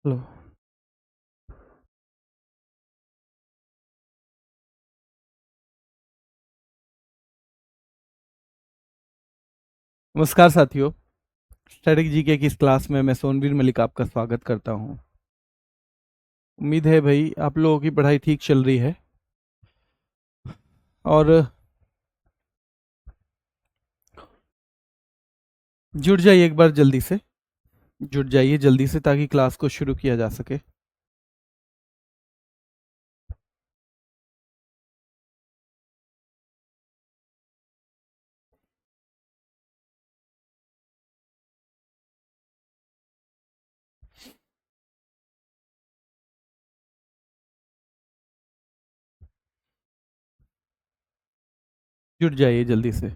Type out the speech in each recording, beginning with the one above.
Hello. नमस्कार साथियों, static GK की इस क्लास में मैं सोनवीर मलिक आपका स्वागत करता हूं। उम्मीद है भाई आप लोगों की पढ़ाई ठीक चल रही है और जुड़ जाइए एक बार जल्दी से, जुड़ जाइए जल्दी से ताकि क्लास को शुरू किया जा सके। जुड़ जाइए जल्दी से।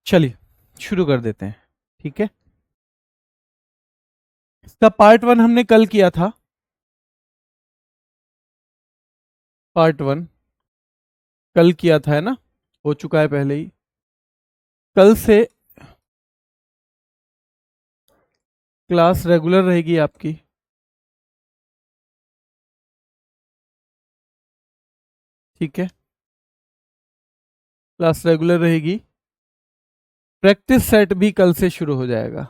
चलिए शुरू कर देते हैं, ठीक है। इसका पार्ट वन हमने कल किया था। पार्ट वन कल किया था, है ना, हो चुका है पहले ही। कल से क्लास रेगुलर रहेगी आपकी, ठीक है। क्लास रेगुलर रहेगी। प्रैक्टिस सेट भी कल से शुरू हो जाएगा।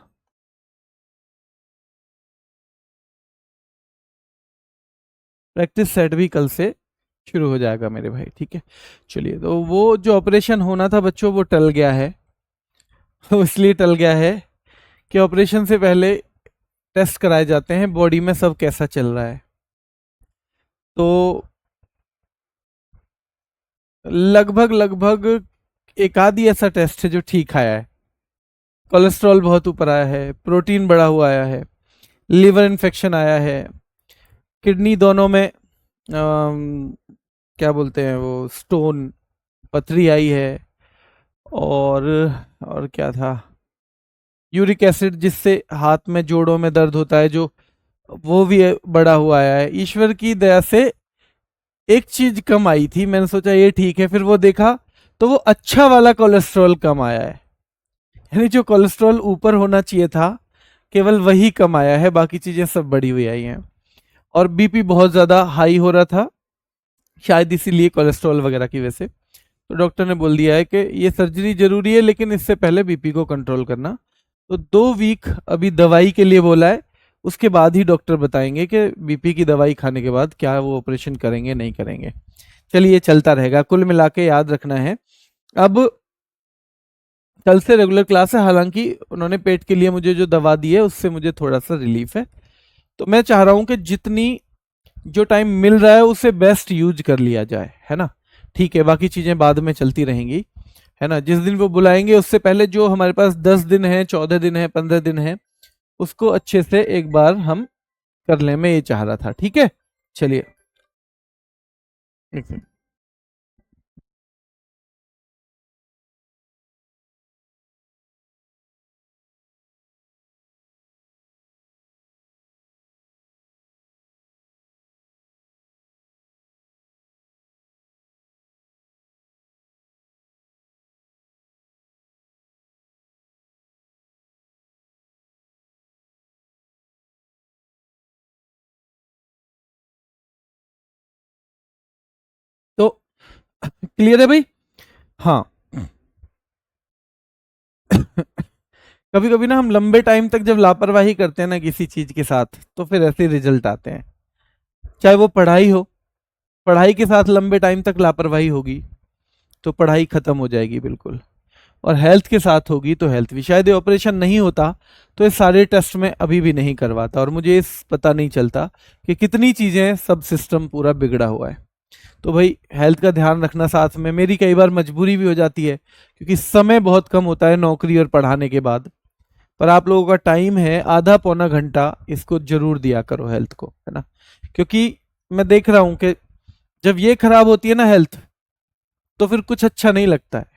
प्रैक्टिस सेट भी कल से शुरू हो जाएगा मेरे भाई, ठीक है। चलिए, तो वो जो ऑपरेशन होना था बच्चों वो टल गया है। वो इसलिए टल गया है कि ऑपरेशन से पहले टेस्ट कराए जाते हैं बॉडी में सब कैसा चल रहा है। तो लगभग लगभग एक आधी ऐसा टेस्ट है जो ठीक आया है। कोलेस्ट्रॉल बहुत ऊपर आया है, प्रोटीन बढ़ा हुआ आया है, लिवर इन्फेक्शन आया है, किडनी दोनों में क्या बोलते हैं वो स्टोन, पथरी आई है, और क्या था, यूरिक एसिड जिससे हाथ में जोड़ों में दर्द होता है जो, वो भी बढ़ा हुआ आया है। ईश्वर की दया से एक चीज कम आई थी, मैंने सोचा ये ठीक है, फिर वो देखा तो वो अच्छा वाला कोलेस्ट्रॉल कम आया है। यानी जो कोलेस्ट्रॉल ऊपर होना चाहिए था केवल वही कम आया है, बाकी चीजें सब बढ़ी हुई आई हैं। और बीपी बहुत ज्यादा हाई हो रहा था, शायद इसीलिए कोलेस्ट्रॉल वगैरह की वजह से। तो डॉक्टर ने बोल दिया है कि ये सर्जरी जरूरी है लेकिन इससे पहले बीपी को कंट्रोल करना। तो 2 वीक अभी दवाई के लिए बोला है, उसके बाद ही डॉक्टर बताएंगे कि बीपी की दवाई खाने के बाद क्या वो ऑपरेशन करेंगे नहीं करेंगे। चलिए चलता रहेगा, कुल मिला के याद रखना है। अब कल से रेगुलर क्लास है, हालांकि उन्होंने पेट के लिए मुझे जो दवा दी है उससे मुझे थोड़ा सा रिलीफ है। तो मैं चाह रहा हूं कि जितनी जो टाइम मिल रहा है उसे बेस्ट यूज कर लिया जाए, है ना। ठीक है, बाकी चीजें बाद में चलती रहेंगी, है ना। जिस दिन वो बुलाएंगे उससे पहले जो हमारे पास 10 दिन है, 14 दिन है, 15 दिन है, उसको अच्छे से एक बार हम कर लें, मैं ये चाह रहा था, ठीक है। चलिए, एक मिनट। तो क्लियर है भाई? हाँ। कभी कभी ना हम लंबे टाइम तक जब लापरवाही करते हैं ना किसी चीज के साथ, तो फिर ऐसे रिजल्ट आते हैं। चाहे वो पढ़ाई हो, पढ़ाई के साथ लंबे टाइम तक लापरवाही होगी तो पढ़ाई खत्म हो जाएगी बिल्कुल। और हेल्थ के साथ होगी तो हेल्थ भी, शायद ये ऑपरेशन नहीं होता तो ये सारे टेस्ट में अभी भी नहीं करवाता और मुझे इस पता नहीं चलता कि कितनी चीजें, सब सिस्टम पूरा बिगड़ा हुआ है। तो भाई हेल्थ का ध्यान रखना, साथ में मेरी कई बार मजबूरी भी हो जाती है क्योंकि समय बहुत कम होता है नौकरी और पढ़ाने के बाद। पर आप लोगों का टाइम है आधा पौना घंटा, इसको जरूर दिया करो हेल्थ को, है ना। क्योंकि मैं देख रहा हूं कि जब ये खराब होती है ना हेल्थ, तो फिर कुछ अच्छा नहीं लगता है,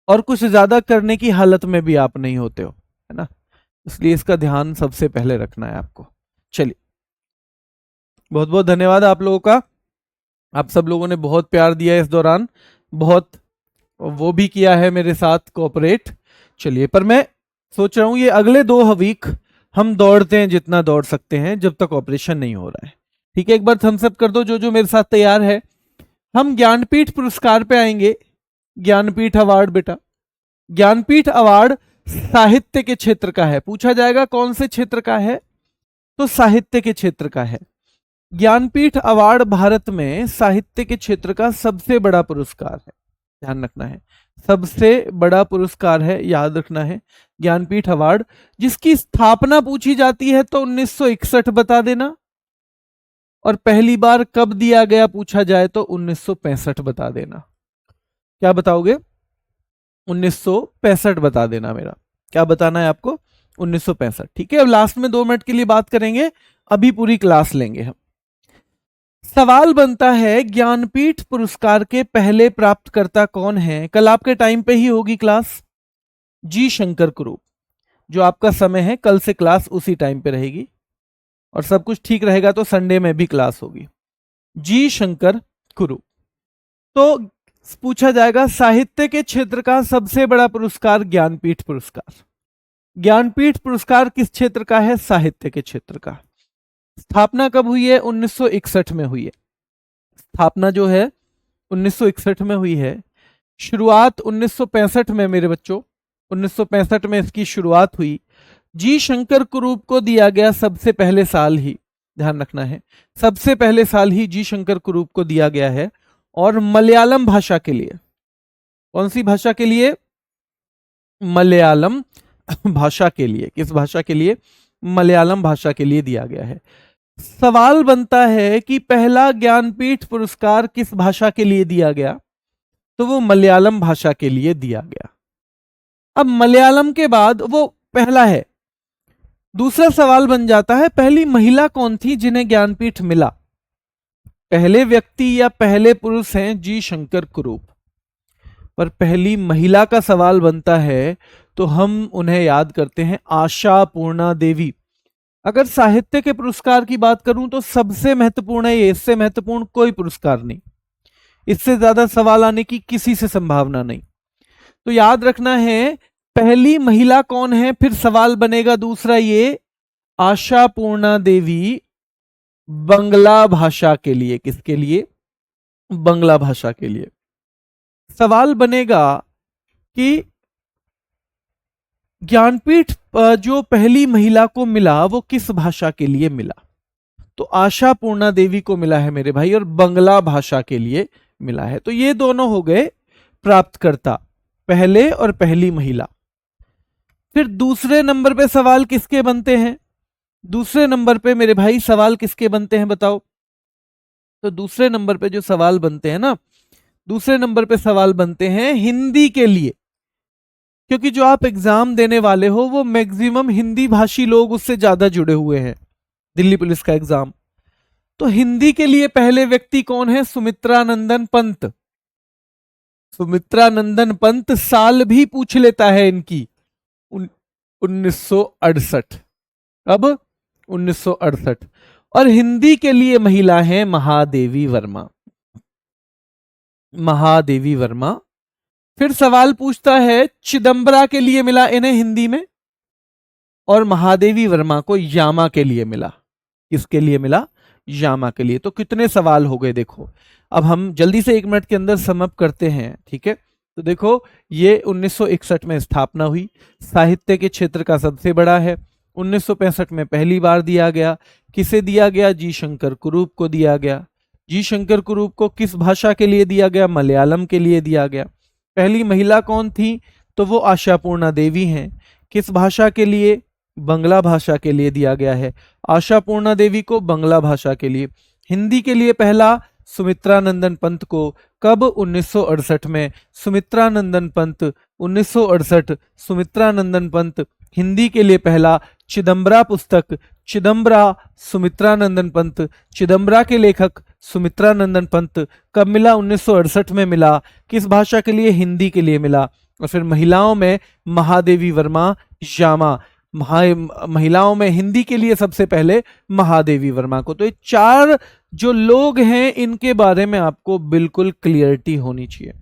और कुछ ज्यादा करने की हालत में भी आप नहीं होते हो, है ना। इसलिए इसका ध्यान सबसे पहले रखना है आपको। चलिए, बहुत बहुत धन्यवाद आप लोगों का। आप सब लोगों ने बहुत प्यार दिया इस दौरान, बहुत वो भी किया है मेरे साथ कोऑपरेट। चलिए, पर मैं सोच रहा हूं ये अगले 2 वीक हम दौड़ते हैं जितना दौड़ सकते हैं जब तक ऑपरेशन नहीं हो रहा है। ठीक है, एक बार थम्स अप कर दो जो जो मेरे साथ तैयार है। हम ज्ञानपीठ पुरस्कार पे आएंगे। ज्ञानपीठ अवार्ड बेटा, ज्ञानपीठ अवार्ड साहित्य के क्षेत्र का है। पूछा जाएगा कौन से क्षेत्र का है, तो साहित्य के क्षेत्र का है। ज्ञानपीठ अवार्ड भारत में साहित्य के क्षेत्र का सबसे बड़ा पुरस्कार है, ध्यान रखना है, सबसे बड़ा पुरस्कार है, याद रखना है। ज्ञानपीठ अवार्ड जिसकी स्थापना पूछी जाती है तो 1961 बता देना, और पहली बार कब दिया गया पूछा जाए तो 1965 बता देना। क्या बताओगे? 1965 बता देना। मेरा क्या बताना है आपको? 1965। ठीक है, अब लास्ट में 2 मिनट के लिए बात करेंगे, अभी पूरी क्लास लेंगे हम। सवाल बनता है ज्ञानपीठ पुरस्कार के पहले प्राप्तकर्ता कौन है? कल आपके टाइम पे ही होगी क्लास, जी शंकर कुरूप। जो आपका समय है कल से क्लास उसी टाइम पे रहेगी, और सब कुछ ठीक रहेगा तो संडे में भी क्लास होगी। जी शंकर कुरूप। तो पूछा जाएगा साहित्य के क्षेत्र का सबसे बड़ा पुरस्कार ज्ञानपीठ पुरस्कार। ज्ञानपीठ पुरस्कार किस क्षेत्र का है? साहित्य के क्षेत्र का। स्थापना कब हुई है? 1961 में हुई है। स्थापना जो है 1961 में हुई है। शुरुआत 1965 में मेरे बच्चों, 1965 में इसकी शुरुआत हुई। जी शंकर कुरूप को दिया गया सबसे पहले साल ही, ध्यान रखना है, सबसे पहले साल ही जी शंकर कुरूप को दिया गया है, और मलयालम भाषा के लिए। कौन सी भाषा के लिए? मलयालम भाषा के लिए। किस भाषा के लिए? मलयालम भाषा के लिए दिया गया है। सवाल बनता है कि पहला ज्ञानपीठ पुरस्कार किस भाषा के लिए दिया गया, तो वो मलयालम भाषा के लिए दिया गया। अब मलयालम के बाद वो पहला है। दूसरा सवाल बन जाता है पहली महिला कौन थी जिन्हें ज्ञानपीठ मिला? पहले व्यक्ति या पहले पुरुष हैं जी शंकर कुरूप, पर पहली महिला का सवाल बनता है तो हम उन्हें याद करते हैं आशा पूर्णा देवी। अगर साहित्य के पुरस्कार की बात करूं तो सबसे महत्वपूर्ण है ये, इससे महत्वपूर्ण कोई पुरस्कार नहीं, इससे ज्यादा सवाल आने की किसी से संभावना नहीं। तो याद रखना है पहली महिला कौन है, फिर सवाल बनेगा दूसरा ये, आशा पूर्णा देवी बंगला भाषा के लिए। किसके लिए? बंगला भाषा के लिए। सवाल बनेगा कि ज्ञानपीठ जो पहली महिला को मिला वो किस भाषा के लिए मिला? तो आशा पूर्णा देवी को मिला है मेरे भाई, और बंगला भाषा के लिए मिला है। तो ये दोनों हो गए प्राप्तकर्ता, पहले और पहली महिला। फिर दूसरे नंबर पे सवाल किसके बनते हैं? दूसरे नंबर पे मेरे भाई सवाल किसके बनते हैं बताओ? तो दूसरे नंबर पे जो सवाल बनते हैं ना, दूसरे नंबर पे सवाल बनते हैं हिंदी के लिए, क्योंकि जो आप एग्जाम देने वाले हो वो मैक्सिमम हिंदी भाषी लोग उससे ज्यादा जुड़े हुए हैं, दिल्ली पुलिस का एग्जाम। तो हिंदी के लिए पहले व्यक्ति कौन है? सुमित्रा नंदन पंत। सुमित्रा नंदन पंत, साल भी पूछ लेता है इनकी, 1968। अब 1968। और हिंदी के लिए महिला है महादेवी वर्मा। महादेवी वर्मा। फिर सवाल पूछता है चिदम्बरा के लिए मिला इन्हें हिंदी में, और महादेवी वर्मा को यामा के लिए मिला। किसके लिए मिला? यामा के लिए। तो कितने सवाल हो गए देखो। अब हम जल्दी से 1 मिनट के अंदर समअप करते हैं, ठीक है। तो देखो ये 1961 में स्थापना हुई, साहित्य के क्षेत्र का सबसे बड़ा है। 1965 में पहली बार दिया गया। किसे दिया गया? जी शंकर कुरूप को दिया गया। जी शंकर कुरूप को किस भाषा के लिए दिया गया? मलयालम के लिए दिया गया। पहली महिला कौन थी? तो वो आशापूर्णा देवी हैं। किस भाषा के लिए? बंगला भाषा के लिए दिया गया है। आशापूर्णा देवी को बंगला भाषा के लिए। हिंदी के लिए पहला सुमित्रा नंदन पंत को, कब? 1968 में। सुमित्रा नंदन पंत 1968। सुमित्रा नंदन पंत। हिंदी के लिए पहला चिदम्बरा पुस्तक, चिदम्बरा सुमित्रा नंदन पंत। चिदम्बरा के लेखक सुमित्रा नंदन पंत। कब मिला? 1968 में मिला। किस भाषा के लिए? हिंदी के लिए मिला। और फिर महिलाओं में महादेवी वर्मा श्यामा, महिलाओं में हिंदी के लिए सबसे पहले महादेवी वर्मा को। तो ये चार जो लोग हैं इनके बारे में आपको बिल्कुल क्लियरिटी होनी चाहिए,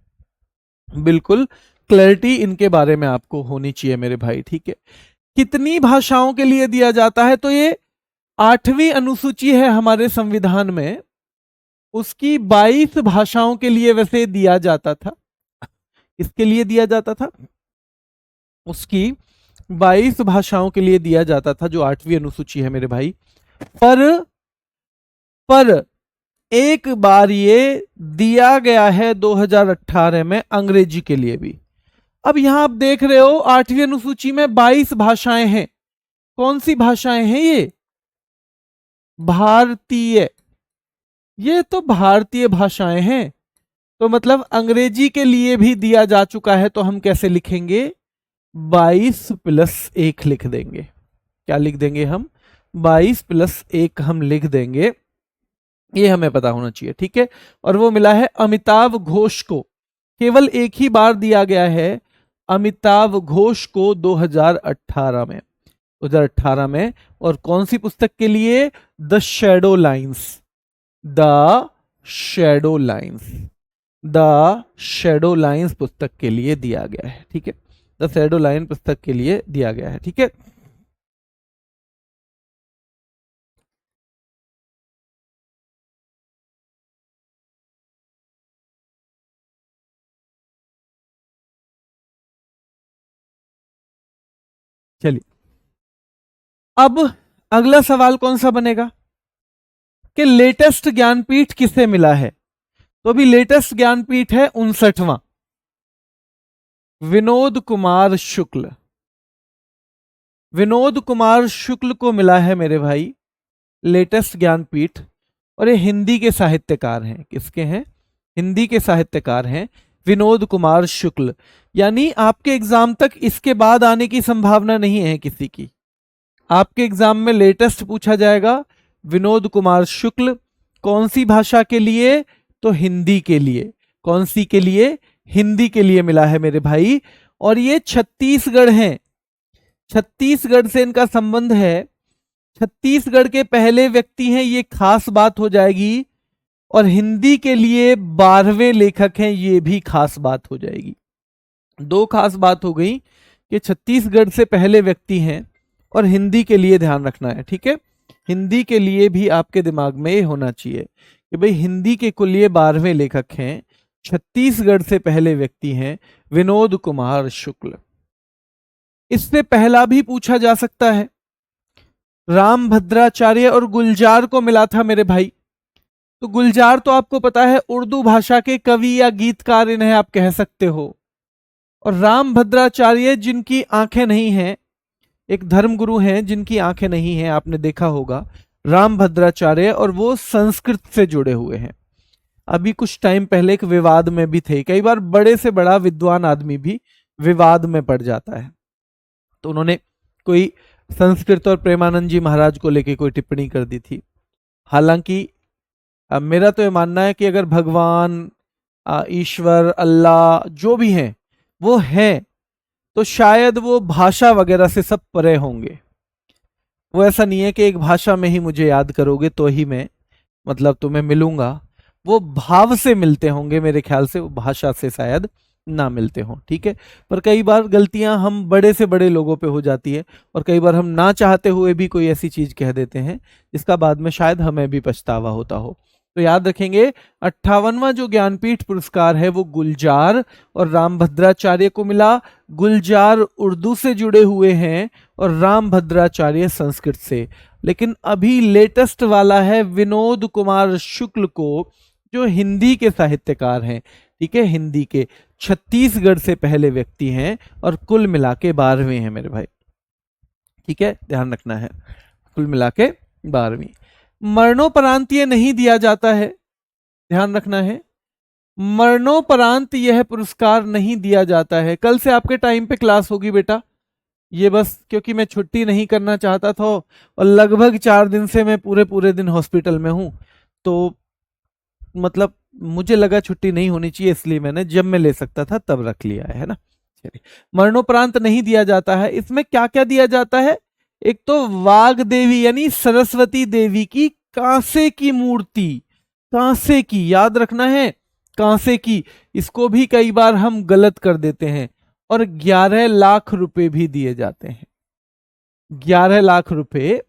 बिल्कुल क्लैरिटी इनके बारे में आपको होनी चाहिए मेरे भाई, ठीक है। कितनी भाषाओं के लिए दिया जाता है? तो ये 8वीं अनुसूची है हमारे संविधान में, उसकी 22 भाषाओं के लिए वैसे दिया जाता था। इसके लिए दिया जाता था, उसकी 22 भाषाओं के लिए दिया जाता था, जो 8वीं अनुसूची है मेरे भाई। पर एक बार ये दिया गया है 2018 में अंग्रेजी के लिए भी। अब यहां आप देख रहे हो 8वीं अनुसूची में 22 भाषाएं हैं। कौन सी भाषाएं हैं ये? भारतीय। ये तो भारतीय भाषाएं हैं, तो मतलब अंग्रेजी के लिए भी दिया जा चुका है। तो हम कैसे लिखेंगे? 22+1 लिख देंगे। क्या लिख देंगे हम? 22+1 हम लिख देंगे। ये हमें पता होना चाहिए, ठीक है। और वो मिला है अमिताभ घोष को, केवल एक ही बार दिया गया है अमिताभ घोष को 2018 में, 2018 में। और कौन सी पुस्तक के लिए? The shadow lines, the shadow lines, the shadow lines पुस्तक के लिए दिया गया है, ठीक है। द शैडो लाइन पुस्तक के लिए दिया गया है, ठीक है। चलिए, अब अगला सवाल कौन सा बनेगा कि लेटेस्ट ज्ञानपीठ किसे मिला है? तो अभी लेटेस्ट ज्ञानपीठ है 59वां, विनोद कुमार शुक्ल। विनोद कुमार शुक्ल को मिला है मेरे भाई लेटेस्ट ज्ञानपीठ। और ये हिंदी के साहित्यकार हैं। किसके हैं? हिंदी के साहित्यकार हैं विनोद कुमार शुक्ल। यानी आपके एग्जाम तक इसके बाद आने की संभावना नहीं है किसी की। आपके एग्जाम में लेटेस्ट पूछा जाएगा विनोद कुमार शुक्ल। कौन सी भाषा के लिए? तो हिंदी के लिए। कौन सी के लिए? हिंदी के लिए मिला है मेरे भाई। और ये छत्तीसगढ़ हैं, छत्तीसगढ़ से इनका संबंध है। छत्तीसगढ़ के पहले व्यक्ति हैं, ये खास बात हो जाएगी। और हिंदी के लिए 12वें लेखक हैं, ये भी खास बात हो जाएगी। दो खास बात हो गई कि छत्तीसगढ़ से पहले व्यक्ति हैं और हिंदी के लिए ध्यान रखना है, ठीक है। हिंदी के लिए भी आपके दिमाग में ये होना चाहिए कि भाई हिंदी के कुल ये 12वें लेखक हैं, छत्तीसगढ़ से पहले व्यक्ति हैं विनोद कुमार शुक्ल। इससे पहला भी पूछा जा सकता है, रामभद्राचार्य और गुलजार को मिला था मेरे भाई। तो गुलजार तो आपको पता है उर्दू भाषा के कवि या गीतकार इन्हें आप कह सकते हो। और रामभद्राचार्य जिनकी आंखें नहीं हैं, एक धर्मगुरु हैं जिनकी आंखें नहीं हैं, आपने देखा होगा रामभद्राचार्य, और वो संस्कृत से जुड़े हुए हैं। अभी कुछ टाइम पहले एक विवाद में भी थे। कई बार बड़े से बड़ा विद्वान आदमी भी विवाद में पड़ जाता है। तो उन्होंने कोई संस्कृत और प्रेमानंद जी महाराज को लेकर कोई टिप्पणी कर दी थी। हालांकि मेरा तो ये मानना है कि अगर भगवान, ईश्वर, अल्लाह जो भी हैं वो हैं, तो शायद वो भाषा वगैरह से सब परे होंगे। वो ऐसा नहीं है कि एक भाषा में ही मुझे याद करोगे तो ही मैं मतलब तुम्हें मिलूंगा। वो भाव से मिलते होंगे मेरे ख्याल से, वो भाषा से शायद ना मिलते हों, ठीक है। पर कई बार गलतियां हम बड़े से बड़े लोगों पे हो जाती है, और कई बार हम ना चाहते हुए भी कोई ऐसी चीज कह देते हैं जिसका बाद में शायद हमें भी पछतावा होता हो। तो याद रखेंगे 58वां जो ज्ञानपीठ पुरस्कार है वो गुलजार और रामभद्राचार्य को मिला। गुलजार उर्दू से जुड़े हुए हैं और रामभद्राचार्य संस्कृत से। लेकिन अभी लेटेस्ट वाला है विनोद कुमार शुक्ल को, जो हिंदी के साहित्यकार हैं, ठीक है। हिंदी के छत्तीसगढ़ से पहले व्यक्ति हैं और कुल मिला के 12वें हैं मेरे भाई, ठीक है, ध्यान रखना है, कुल मिला के 12वीं। मरणोपरांत ये नहीं दिया जाता है, ध्यान रखना है, मरणोपरांत यह पुरस्कार नहीं दिया जाता है। कल से आपके टाइम पे क्लास होगी बेटा, ये बस क्योंकि मैं छुट्टी नहीं करना चाहता था और लगभग 4 दिन से मैं पूरे दिन हॉस्पिटल में हूं, तो मतलब मुझे लगा छुट्टी नहीं होनी चाहिए, इसलिए मैंने जब मैं ले सकता था तब रख लिया है ना। चलिए, मरणोपरांत नहीं दिया जाता है। इसमें क्या क्या दिया जाता है? एक तो वाग देवी यानी सरस्वती देवी की कांसे की मूर्ति, कांसे की, याद रखना है, कांसे की। इसको भी कई बार हम गलत कर देते हैं। और 11 लाख रुपए भी दिए जाते हैं। 11 लाख रुपए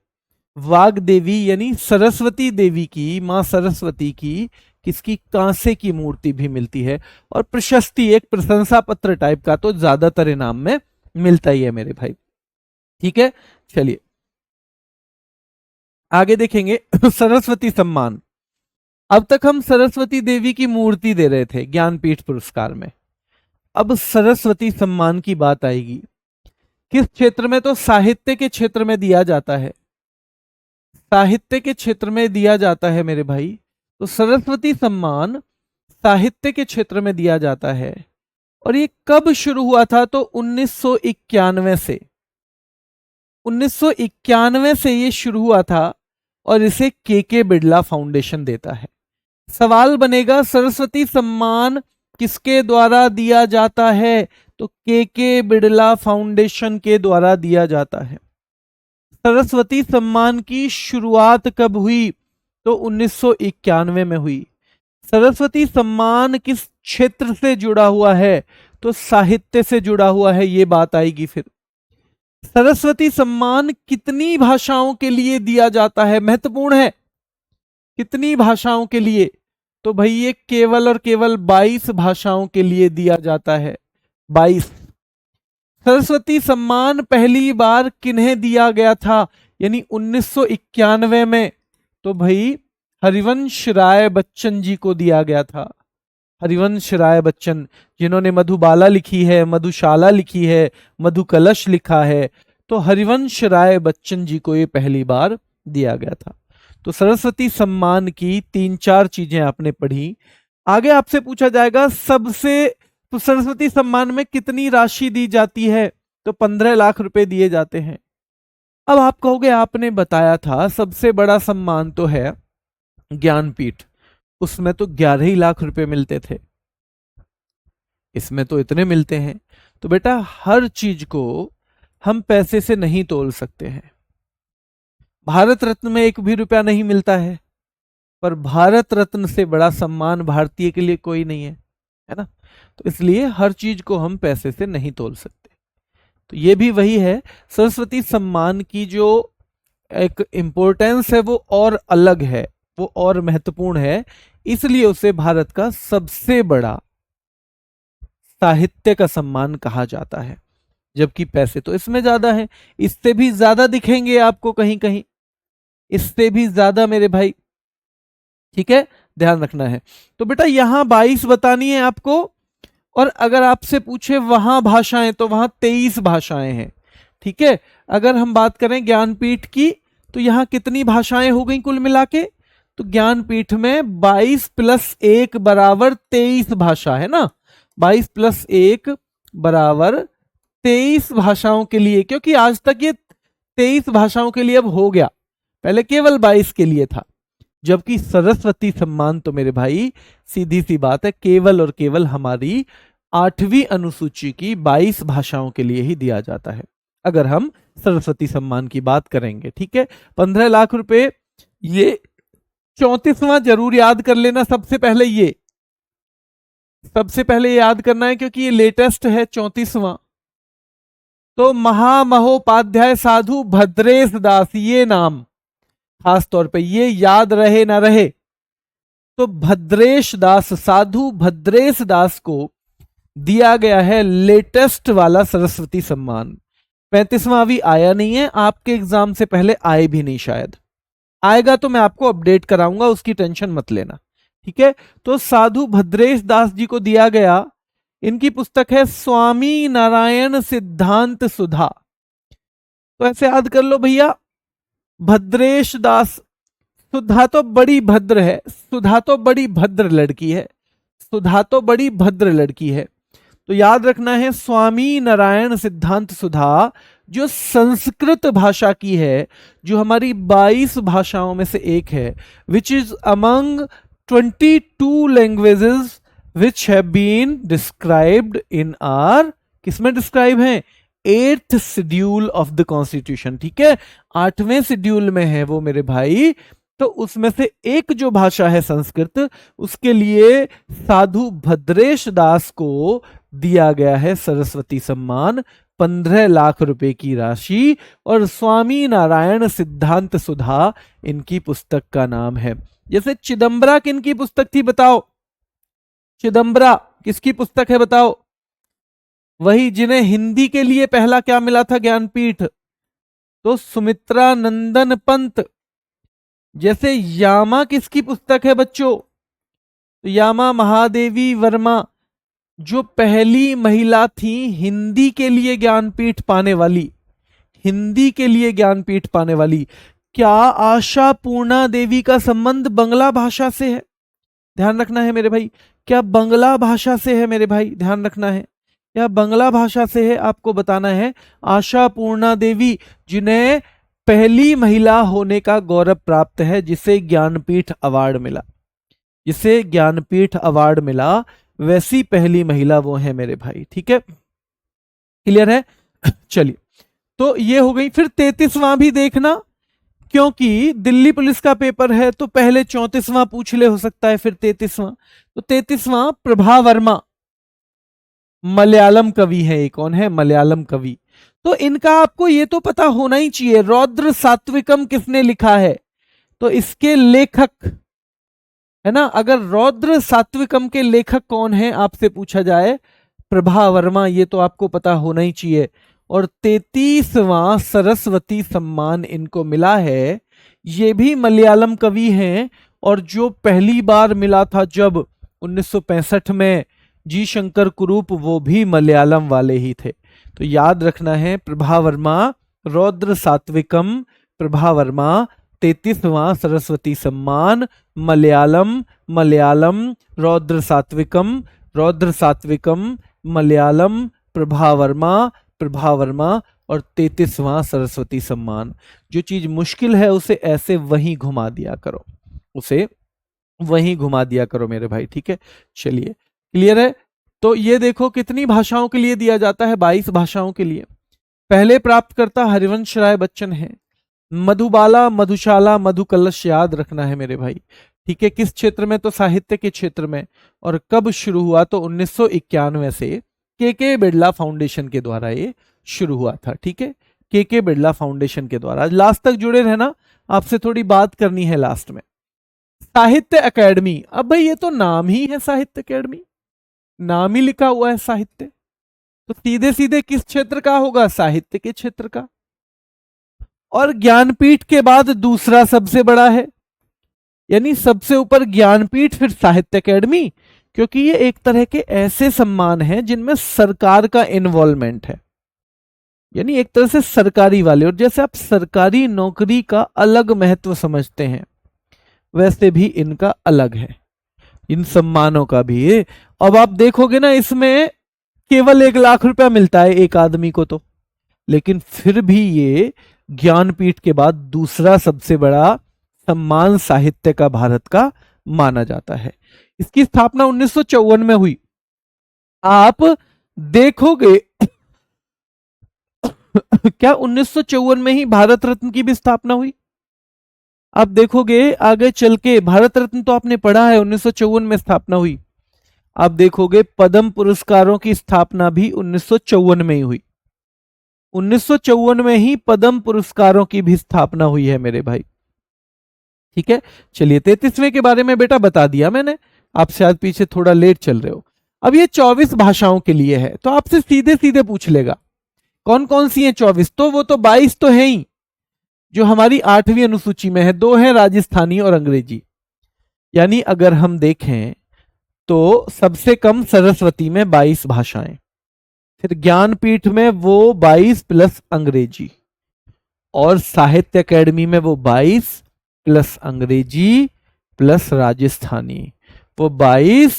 वाग देवी यानी सरस्वती देवी की, मां सरस्वती की, किसकी, कांसे की मूर्ति भी मिलती है। और प्रशस्ति, एक प्रशंसा पत्र टाइप का तो ज्यादातर इनाम में मिलता ही है मेरे भाई। ठीक है, चलिए आगे देखेंगे। सरस्वती सम्मान। अब तक हम सरस्वती देवी की मूर्ति दे रहे थे ज्ञानपीठ पुरस्कार में। अब सरस्वती सम्मान की बात आएगी। किस क्षेत्र में? तो साहित्य के क्षेत्र में दिया जाता है, साहित्य के क्षेत्र में दिया जाता है मेरे भाई। तो सरस्वती सम्मान साहित्य के क्षेत्र में दिया जाता है। और ये कब शुरू हुआ था? तो 1991 से, 1991 से ये शुरू हुआ था। और इसे के बिड़ला फाउंडेशन देता है। सवाल बनेगा, सरस्वती सम्मान किसके द्वारा दिया जाता है? तो के बिड़ला फाउंडेशन के द्वारा दिया जाता है। सरस्वती सम्मान की शुरुआत कब हुई? तो 1991 में हुई। सरस्वती सम्मान किस क्षेत्र से जुड़ा हुआ है? तो साहित्य से जुड़ा हुआ है, ये बात आएगी फिर। सरस्वती सम्मान कितनी भाषाओं के लिए दिया जाता है? महत्वपूर्ण है, कितनी भाषाओं के लिए? तो भाई ये केवल और केवल 22 भाषाओं के लिए दिया जाता है, 22। सरस्वती सम्मान पहली बार किन्हें दिया गया था? यानी 1991 में। तो भाई हरिवंश राय बच्चन जी को दिया गया था। हरिवंश राय बच्चन, जिन्होंने मधुबाला लिखी है, मधुशाला लिखी है, मधु कलश लिखा है। तो हरिवंश राय बच्चन जी को ये पहली बार दिया गया था। तो सरस्वती सम्मान की 3-4 चीजें आपने पढ़ी। आगे आपसे पूछा जाएगा सबसे, तो सरस्वती सम्मान में कितनी राशि दी जाती है? तो 15 लाख रुपए दिए जाते हैं। अब आप कहोगे आपने बताया था सबसे बड़ा सम्मान तो है ज्ञानपीठ, उसमें तो 11 ही लाख रुपए मिलते थे, इसमें तो इतने मिलते हैं। तो बेटा हर चीज को हम पैसे से नहीं तोल सकते हैं। भारत रत्न में 1 भी रुपया नहीं मिलता है, पर भारत रत्न से बड़ा सम्मान भारतीय के लिए कोई नहीं है ना। तो इसलिए हर चीज को हम पैसे से नहीं तोल सकते। तो ये भी वही है, सरस्वती सम्मान की जो एक इम्पोर्टेंस है वो और अलग है, वो और महत्वपूर्ण है, इसलिए उसे भारत का सबसे बड़ा साहित्य का सम्मान कहा जाता है। जबकि पैसे तो इसमें ज्यादा है, इससे भी ज्यादा दिखेंगे आपको कहीं कहीं, इससे भी ज्यादा मेरे भाई। ठीक है, ध्यान रखना है। तो बेटा यहां 22 बतानी है आपको, और अगर आपसे पूछे वहां भाषाएं तो वहां 23 भाषाएं हैं। ठीक है, अगर हम बात करें ज्ञानपीठ की तो यहां कितनी भाषाएं हो गई कुल मिला के? तो ज्ञानपीठ में 22 + 1 बराबर 23 भाषा है ना। 22 + 1 बराबर 23 भाषाओं के लिए, क्योंकि आज तक ये 23 भाषाओं के लिए अब हो गया, पहले केवल 22 के लिए था। जबकि सरस्वती सम्मान तो मेरे भाई सीधी सी बात है, केवल और केवल हमारी 8वीं अनुसूची की 22 भाषाओं के लिए ही दिया जाता है, अगर हम सरस्वती सम्मान की बात करेंगे। ठीक है, 15 लाख रुपए, ये 34वां जरूर याद कर लेना। सबसे पहले ये याद करना है, क्योंकि ये लेटेस्ट है, 34वां। तो महामहोपाध्याय साधु भद्रेश दास, ये नाम खास तौर पे ये याद रहे ना रहे। तो भद्रेश दास, साधु भद्रेश दास को दिया गया है लेटेस्ट वाला सरस्वती सम्मान। 35वां अभी आया नहीं है, आपके एग्जाम से पहले आए भी नहीं, शायद आएगा तो मैं आपको अपडेट कराऊंगा, उसकी टेंशन मत लेना। ठीक है, तो साधु भद्रेश दास जी को दिया गया, इनकी पुस्तक है स्वामी नारायण सिद्धांत सुधा। तो ऐसे याद कर लो भैया, भद्रेश दास, सुधा तो बड़ी भद्र है, सुधा तो बड़ी भद्र लड़की है, सुधा तो बड़ी भद्र लड़की है। तो याद रखना है स्वामी नारायण सिद्धांत सुधा, जो संस्कृत भाषा की है, जो हमारी 22 भाषाओं में से एक है, which is among 22 languages which have been described in are, किसमें डिस्क्राइब हैं, 8th schedule of the constitution. ठीक है, 8वें शेड्यूल में है वो मेरे भाई। तो उसमें से एक जो भाषा है संस्कृत, उसके लिए साधु भद्रेश दास को दिया गया है सरस्वती सम्मान, 15 लाख रुपए की राशि। और स्वामी नारायण सिद्धांत सुधा इनकी पुस्तक का नाम है। जैसे चिदम्बरा किनकी पुस्तक थी बताओ, चिदम्बरा किसकी पुस्तक है बताओ, वही जिन्हें हिंदी के लिए पहला क्या मिला था, ज्ञानपीठ, तो सुमित्रा नंदन पंत। जैसे यामा किसकी पुस्तक है बच्चों, तो यामा महादेवी वर्मा, जो पहली महिला थी हिंदी के लिए ज्ञानपीठ पाने वाली, हिंदी के लिए ज्ञानपीठ पाने वाली। क्या आशा पूर्णा देवी का संबंध बांग्ला भाषा से है, ध्यान रखना है मेरे भाई, क्या बांग्ला भाषा से है मेरे भाई, ध्यान रखना है, क्या बांग्ला भाषा से है, आपको बताना है। आशा पूर्णा देवी जिन्हें पहली महिला होने का गौरव प्राप्त है, जिसे ज्ञानपीठ अवार्ड मिला, जिसे ज्ञानपीठ अवार्ड मिला, वैसी पहली महिला वो है मेरे भाई। ठीक है, क्लियर है। चलिए, तो ये हो गई। फिर 33वां भी देखना, क्योंकि दिल्ली पुलिस का पेपर है तो पहले 34वां पूछ ले, हो सकता है फिर 33वां। तो 33वां प्रभा वर्मा, मलयालम कवि है, ये कौन है, मलयालम कवि। तो इनका आपको ये तो पता होना ही चाहिए, रौद्र सात्विकम किसने लिखा है, तो इसके लेखक है ना, अगर रौद्र सात्विकम के लेखक कौन है आपसे पूछा जाए, प्रभा वर्मा, ये तो आपको पता होना ही चाहिए। और 33वां सरस्वती सम्मान इनको मिला है, ये भी मलयालम कवि हैं, और जो पहली बार मिला था जब 1965 में जी शंकर कुरूप, वो भी मलयालम वाले ही थे। तो याद रखना है, प्रभा वर्मा, रौद्र सात्विकम, प्रभा वर्मा, 33वां सरस्वती सम्मान, मलयालम, मलयालम, रौद्र सात्विकम, रौद्र सात्विकम, मलयालम, प्रभा वर्मा, प्रभा वर्मा, और 33वां सरस्वती सम्मान। जो चीज मुश्किल है उसे ऐसे वहीं घुमा दिया करो, उसे वहीं घुमा दिया करो मेरे भाई। ठीक है, चलिए, क्लियर है। तो ये देखो कितनी भाषाओं के लिए दिया जाता है, 22 भाषाओं के लिए। पहले प्राप्तकर्ता हरिवंश राय बच्चन है। मधुबाला, मधुशाला, मधुकलश याद रखना है मेरे भाई। ठीक है, किस क्षेत्र में, तो साहित्य के क्षेत्र में। और कब शुरू हुआ, तो 1991 से के बिरला फाउंडेशन के द्वारा ये शुरू हुआ था। ठीक है, के बिरला फाउंडेशन के द्वारा। लास्ट तक जुड़े रहना, आपसे थोड़ी बात करनी है लास्ट में। साहित्य अकेडमी, अब भाई ये तो नाम ही है साहित्य अकेडमी, नाम ही लिखा हुआ है साहित्य, तो सीधे सीधे किस क्षेत्र का होगा, साहित्य के क्षेत्र का। और ज्ञानपीठ के बाद दूसरा सबसे बड़ा है, यानी सबसे ऊपर ज्ञानपीठ, फिर साहित्य अकेडमी, क्योंकि ये एक तरह के ऐसे सम्मान हैं जिनमें सरकार का इन्वॉल्वमेंट है, यानी एक तरह से सरकारी वाले। और जैसे आप सरकारी नौकरी का अलग महत्व समझते हैं, वैसे भी इनका अलग है, इन सम्मानों का भी। अब आप देखोगे ना, इसमें केवल 1 लाख रुपया मिलता है एक आदमी को, तो लेकिन फिर भी ये ज्ञानपीठ के बाद दूसरा सबसे बड़ा सम्मान साहित्य का भारत का माना जाता है। इसकी स्थापना 1954 में हुई। आप देखोगे क्या 1954 में ही भारत रत्न की भी स्थापना हुई। आप देखोगे आगे चल के, भारत रत्न तो आपने पढ़ा है 1954 में स्थापना हुई। आप देखोगे पद्म पुरस्कारों की स्थापना भी 1954 में ही हुई। 1954 में ही पद्म पुरस्कारों की भी स्थापना हुई है मेरे भाई। ठीक है, चलिए 33वें के बारे में बेटा बता दिया मैंने, आप शायद पीछे थोड़ा लेट चल रहे हो। अब ये 24 भाषाओं के लिए है, तो आपसे सीधे सीधे पूछ लेगा कौन कौन सी हैं 24, तो वो तो 22 तो है ही, जो हमारी 8वीं अनुसूची में है। 2 है राजस्थानी और अंग्रेजी। यानी अगर हम देखें तो सबसे कम सरस्वती में 22 भाषाएं, फिर ज्ञानपीठ में वो 22 प्लस अंग्रेजी, और साहित्य अकेडमी में वो 22 प्लस अंग्रेजी प्लस राजस्थानी, वो 22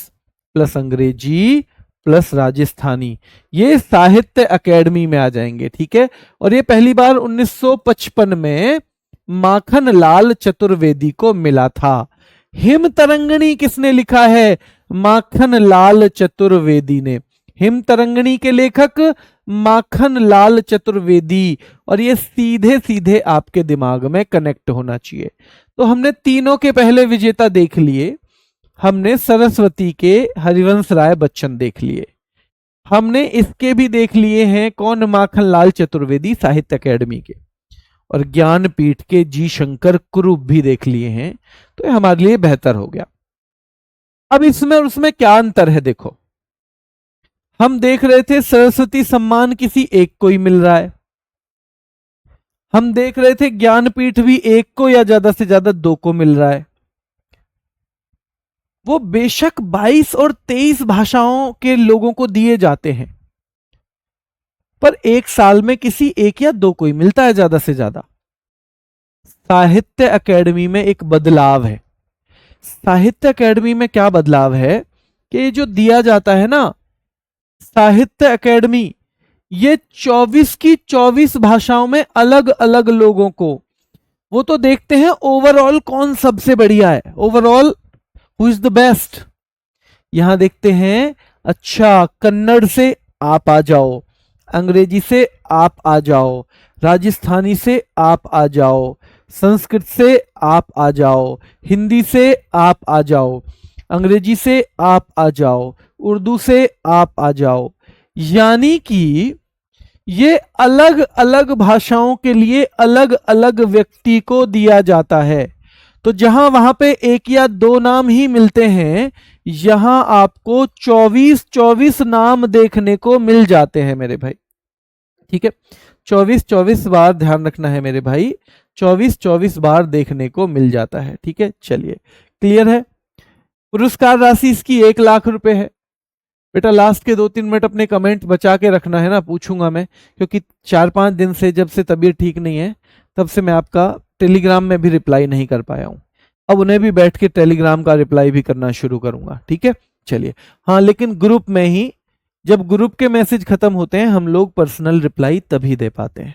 प्लस अंग्रेजी प्लस राजस्थानी, ये साहित्य अकेडमी में आ जाएंगे। ठीक है, और ये पहली बार 1955 में माखन लाल चतुर्वेदी को मिला था। हिम तरंगिणी किसने लिखा है? माखन लाल चतुर्वेदी ने। हिम तरंगिणी के लेखक माखन लाल चतुर्वेदी। और ये सीधे सीधे आपके दिमाग में कनेक्ट होना चाहिए। तो हमने तीनों के पहले विजेता देख लिए, हमने सरस्वती के हरिवंश राय बच्चन देख लिए, हमने इसके भी देख लिए हैं कौन, माखन लाल चतुर्वेदी साहित्य अकेडमी के, और ज्ञानपीठ के जी शंकर कुरूप भी देख लिए हैं। तो ये हमारे लिए बेहतर हो गया। अब इसमें और उसमें क्या अंतर है देखो, हम देख रहे थे सरस्वती सम्मान किसी एक को ही मिल रहा है, हम देख रहे थे ज्ञानपीठ भी एक को या ज्यादा से ज्यादा दो को मिल रहा है। वो बेशक 22 और 23 भाषाओं के लोगों को दिए जाते हैं, पर एक साल में किसी एक या दो को ही मिलता है ज्यादा से ज्यादा। साहित्य अकेडमी में एक बदलाव है। साहित्य अकेडमी में क्या बदलाव है कि ये जो दिया जाता है ना साहित्य अकेडमी, ये 24 की 24 भाषाओं में अलग अलग लोगों को, वो तो देखते हैं ओवरऑल कौन सबसे बढ़िया है, overall who is the best. यहां देखते हैं अच्छा कन्नड़ से आप आ जाओ, अंग्रेजी से आप आ जाओ, राजस्थानी से आप आ जाओ, संस्कृत से आप आ जाओ, हिंदी से आप आ जाओ, अंग्रेजी से आप आ जाओ, उर्दू से आप आ जाओ। यानी कि ये अलग अलग भाषाओं के लिए अलग अलग व्यक्ति को दिया जाता है। तो जहां वहां पे एक या दो नाम ही मिलते हैं, यहां आपको 24 नाम देखने को मिल जाते हैं मेरे भाई। ठीक है, 24 बार ध्यान रखना है मेरे भाई, 24 बार देखने को मिल जाता है। ठीक है, चलिए क्लियर है। पुरस्कार राशि इसकी 1 लाख रुपए है। बेटा लास्ट के 2-3 मिनट अपने कमेंट बचा के रखना है ना, पूछूंगा मैं, क्योंकि 4-5 दिन से जब से तबीयत ठीक नहीं है तब से मैं आपका टेलीग्राम में भी रिप्लाई नहीं कर पाया हूं। अब उन्हें भी बैठ के टेलीग्राम का रिप्लाई भी करना शुरू करूंगा। ठीक है, चलिए। हाँ, लेकिन ग्रुप में ही, जब ग्रुप के मैसेज खत्म होते हैं हम लोग पर्सनल रिप्लाई तभी दे पाते हैं।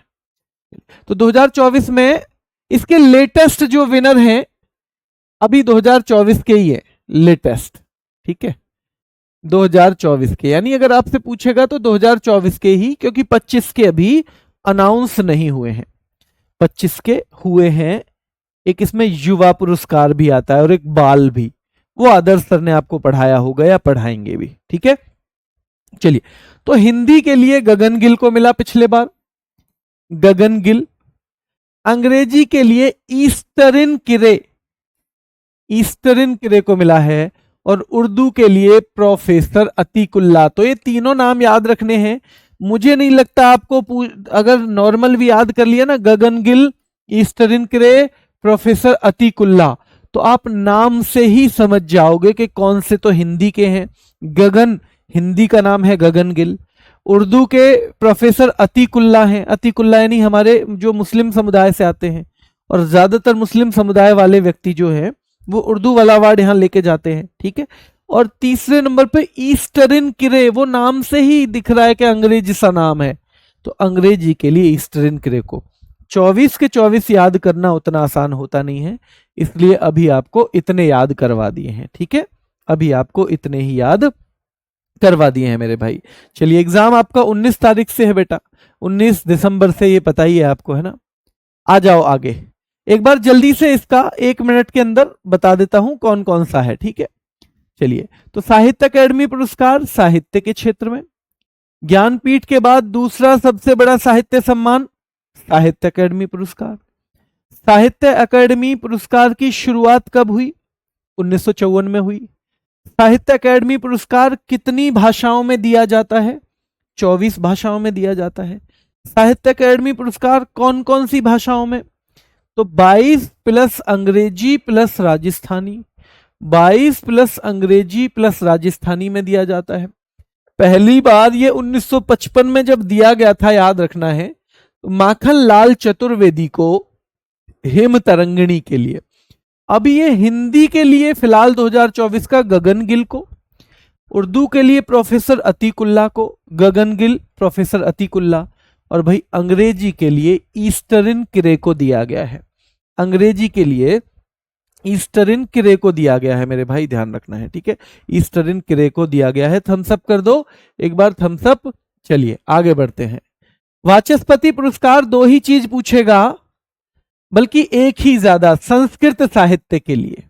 तो 2024 में इसके लेटेस्ट जो विनर हैं अभी 2024 के ही है, लेटेस्ट। ठीक है, 2024 के, यानी अगर आपसे पूछेगा तो 2024 के ही, क्योंकि 25 के अभी अनाउंस नहीं हुए हैं। 25 के हुए हैं, एक इसमें युवा पुरस्कार भी आता है और एक बाल भी, वो आदर्श सर ने आपको पढ़ाया होगा या पढ़ाएंगे भी। ठीक है, चलिए। तो हिंदी के लिए गगन गिल को मिला पिछले बार, गगन गिल। अंग्रेजी के लिए ईस्टरिन किरे, ईस्टरिन किरे को मिला है। और उर्दू के लिए प्रोफेसर अतीकुल्ला। तो ये तीनों नाम याद रखने हैं। मुझे नहीं लगता आपको, अगर नॉर्मल भी याद कर लिया ना, गगन गिल, ईस्टरिन किरे, प्रोफेसर अतीकुल्ला, तो आप नाम से ही समझ जाओगे कि कौन से तो हिंदी के हैं। गगन हिंदी का नाम है गगन गिल, उर्दू के प्रोफेसर अतीकुल्ला हैं। अतीकुल्ला यानी हमारे जो मुस्लिम समुदाय से आते हैं, और ज्यादातर मुस्लिम समुदाय वाले व्यक्ति जो है वो उर्दू वाला वर्ड यहां लेके जाते हैं। ठीक है, और तीसरे नंबर पे ईस्टरिन किरे, वो नाम से ही दिख रहा है कि अंग्रेजी सा नाम है, तो अंग्रेजी के लिए ईस्टरिन किरे को। 24 के 24 याद करना उतना आसान होता नहीं है, इसलिए अभी आपको इतने याद करवा दिए हैं। ठीक है, अभी आपको इतने ही याद करवा दिए हैं मेरे भाई। चलिए, एग्जाम आपका 19 तारीख से है बेटा, 19 दिसंबर से, ये पता ही है आपको, है ना। आ जाओ आगे, एक बार जल्दी से इसका 1 मिनट के अंदर बता देता हूं कौन कौन सा है। ठीक है, चलिए। तो साहित्य अकेडमी पुरस्कार साहित्य के क्षेत्र में, ज्ञानपीठ के बाद दूसरा सबसे बड़ा साहित्य सम्मान साहित्य अकेडमी पुरस्कार। साहित्य अकेडमी पुरस्कार की शुरुआत कब हुई? 1954 में हुई। साहित्य अकेडमी पुरस्कार कितनी भाषाओं में दिया जाता है? 24 भाषाओं में दिया जाता है। साहित्य अकेडमी पुरस्कार कौन कौन सी भाषाओं में? तो 22 प्लस अंग्रेजी प्लस राजस्थानी, 22 प्लस अंग्रेजी प्लस राजस्थानी में दिया जाता है। पहली बार ये 1955 में जब दिया गया था, याद रखना है, तो माखन लाल चतुर्वेदी को हिम तरंगिणी के लिए। अभी ये हिंदी के लिए फिलहाल 2024 का गगन गिल को, उर्दू के लिए प्रोफेसर अतीकुल्ला को, गगन गिल प्रोफेसर अतीकुल्ला, और भाई अंग्रेजी के लिए ईस्टरिन किरे को दिया गया है। अंग्रेजी के लिए ईस्टरिन किरेको दिया गया है मेरे भाई, ध्यान रखना है, ठीक है। ईस्टरिन किरेको दिया गया है। थम्स अप कर दो एक बार, थम्स अप। चलिए आगे बढ़ते हैं। वाचस्पति पुरस्कार दो ही चीज पूछेगा, बल्कि एक ही ज्यादा, संस्कृत साहित्य के लिए।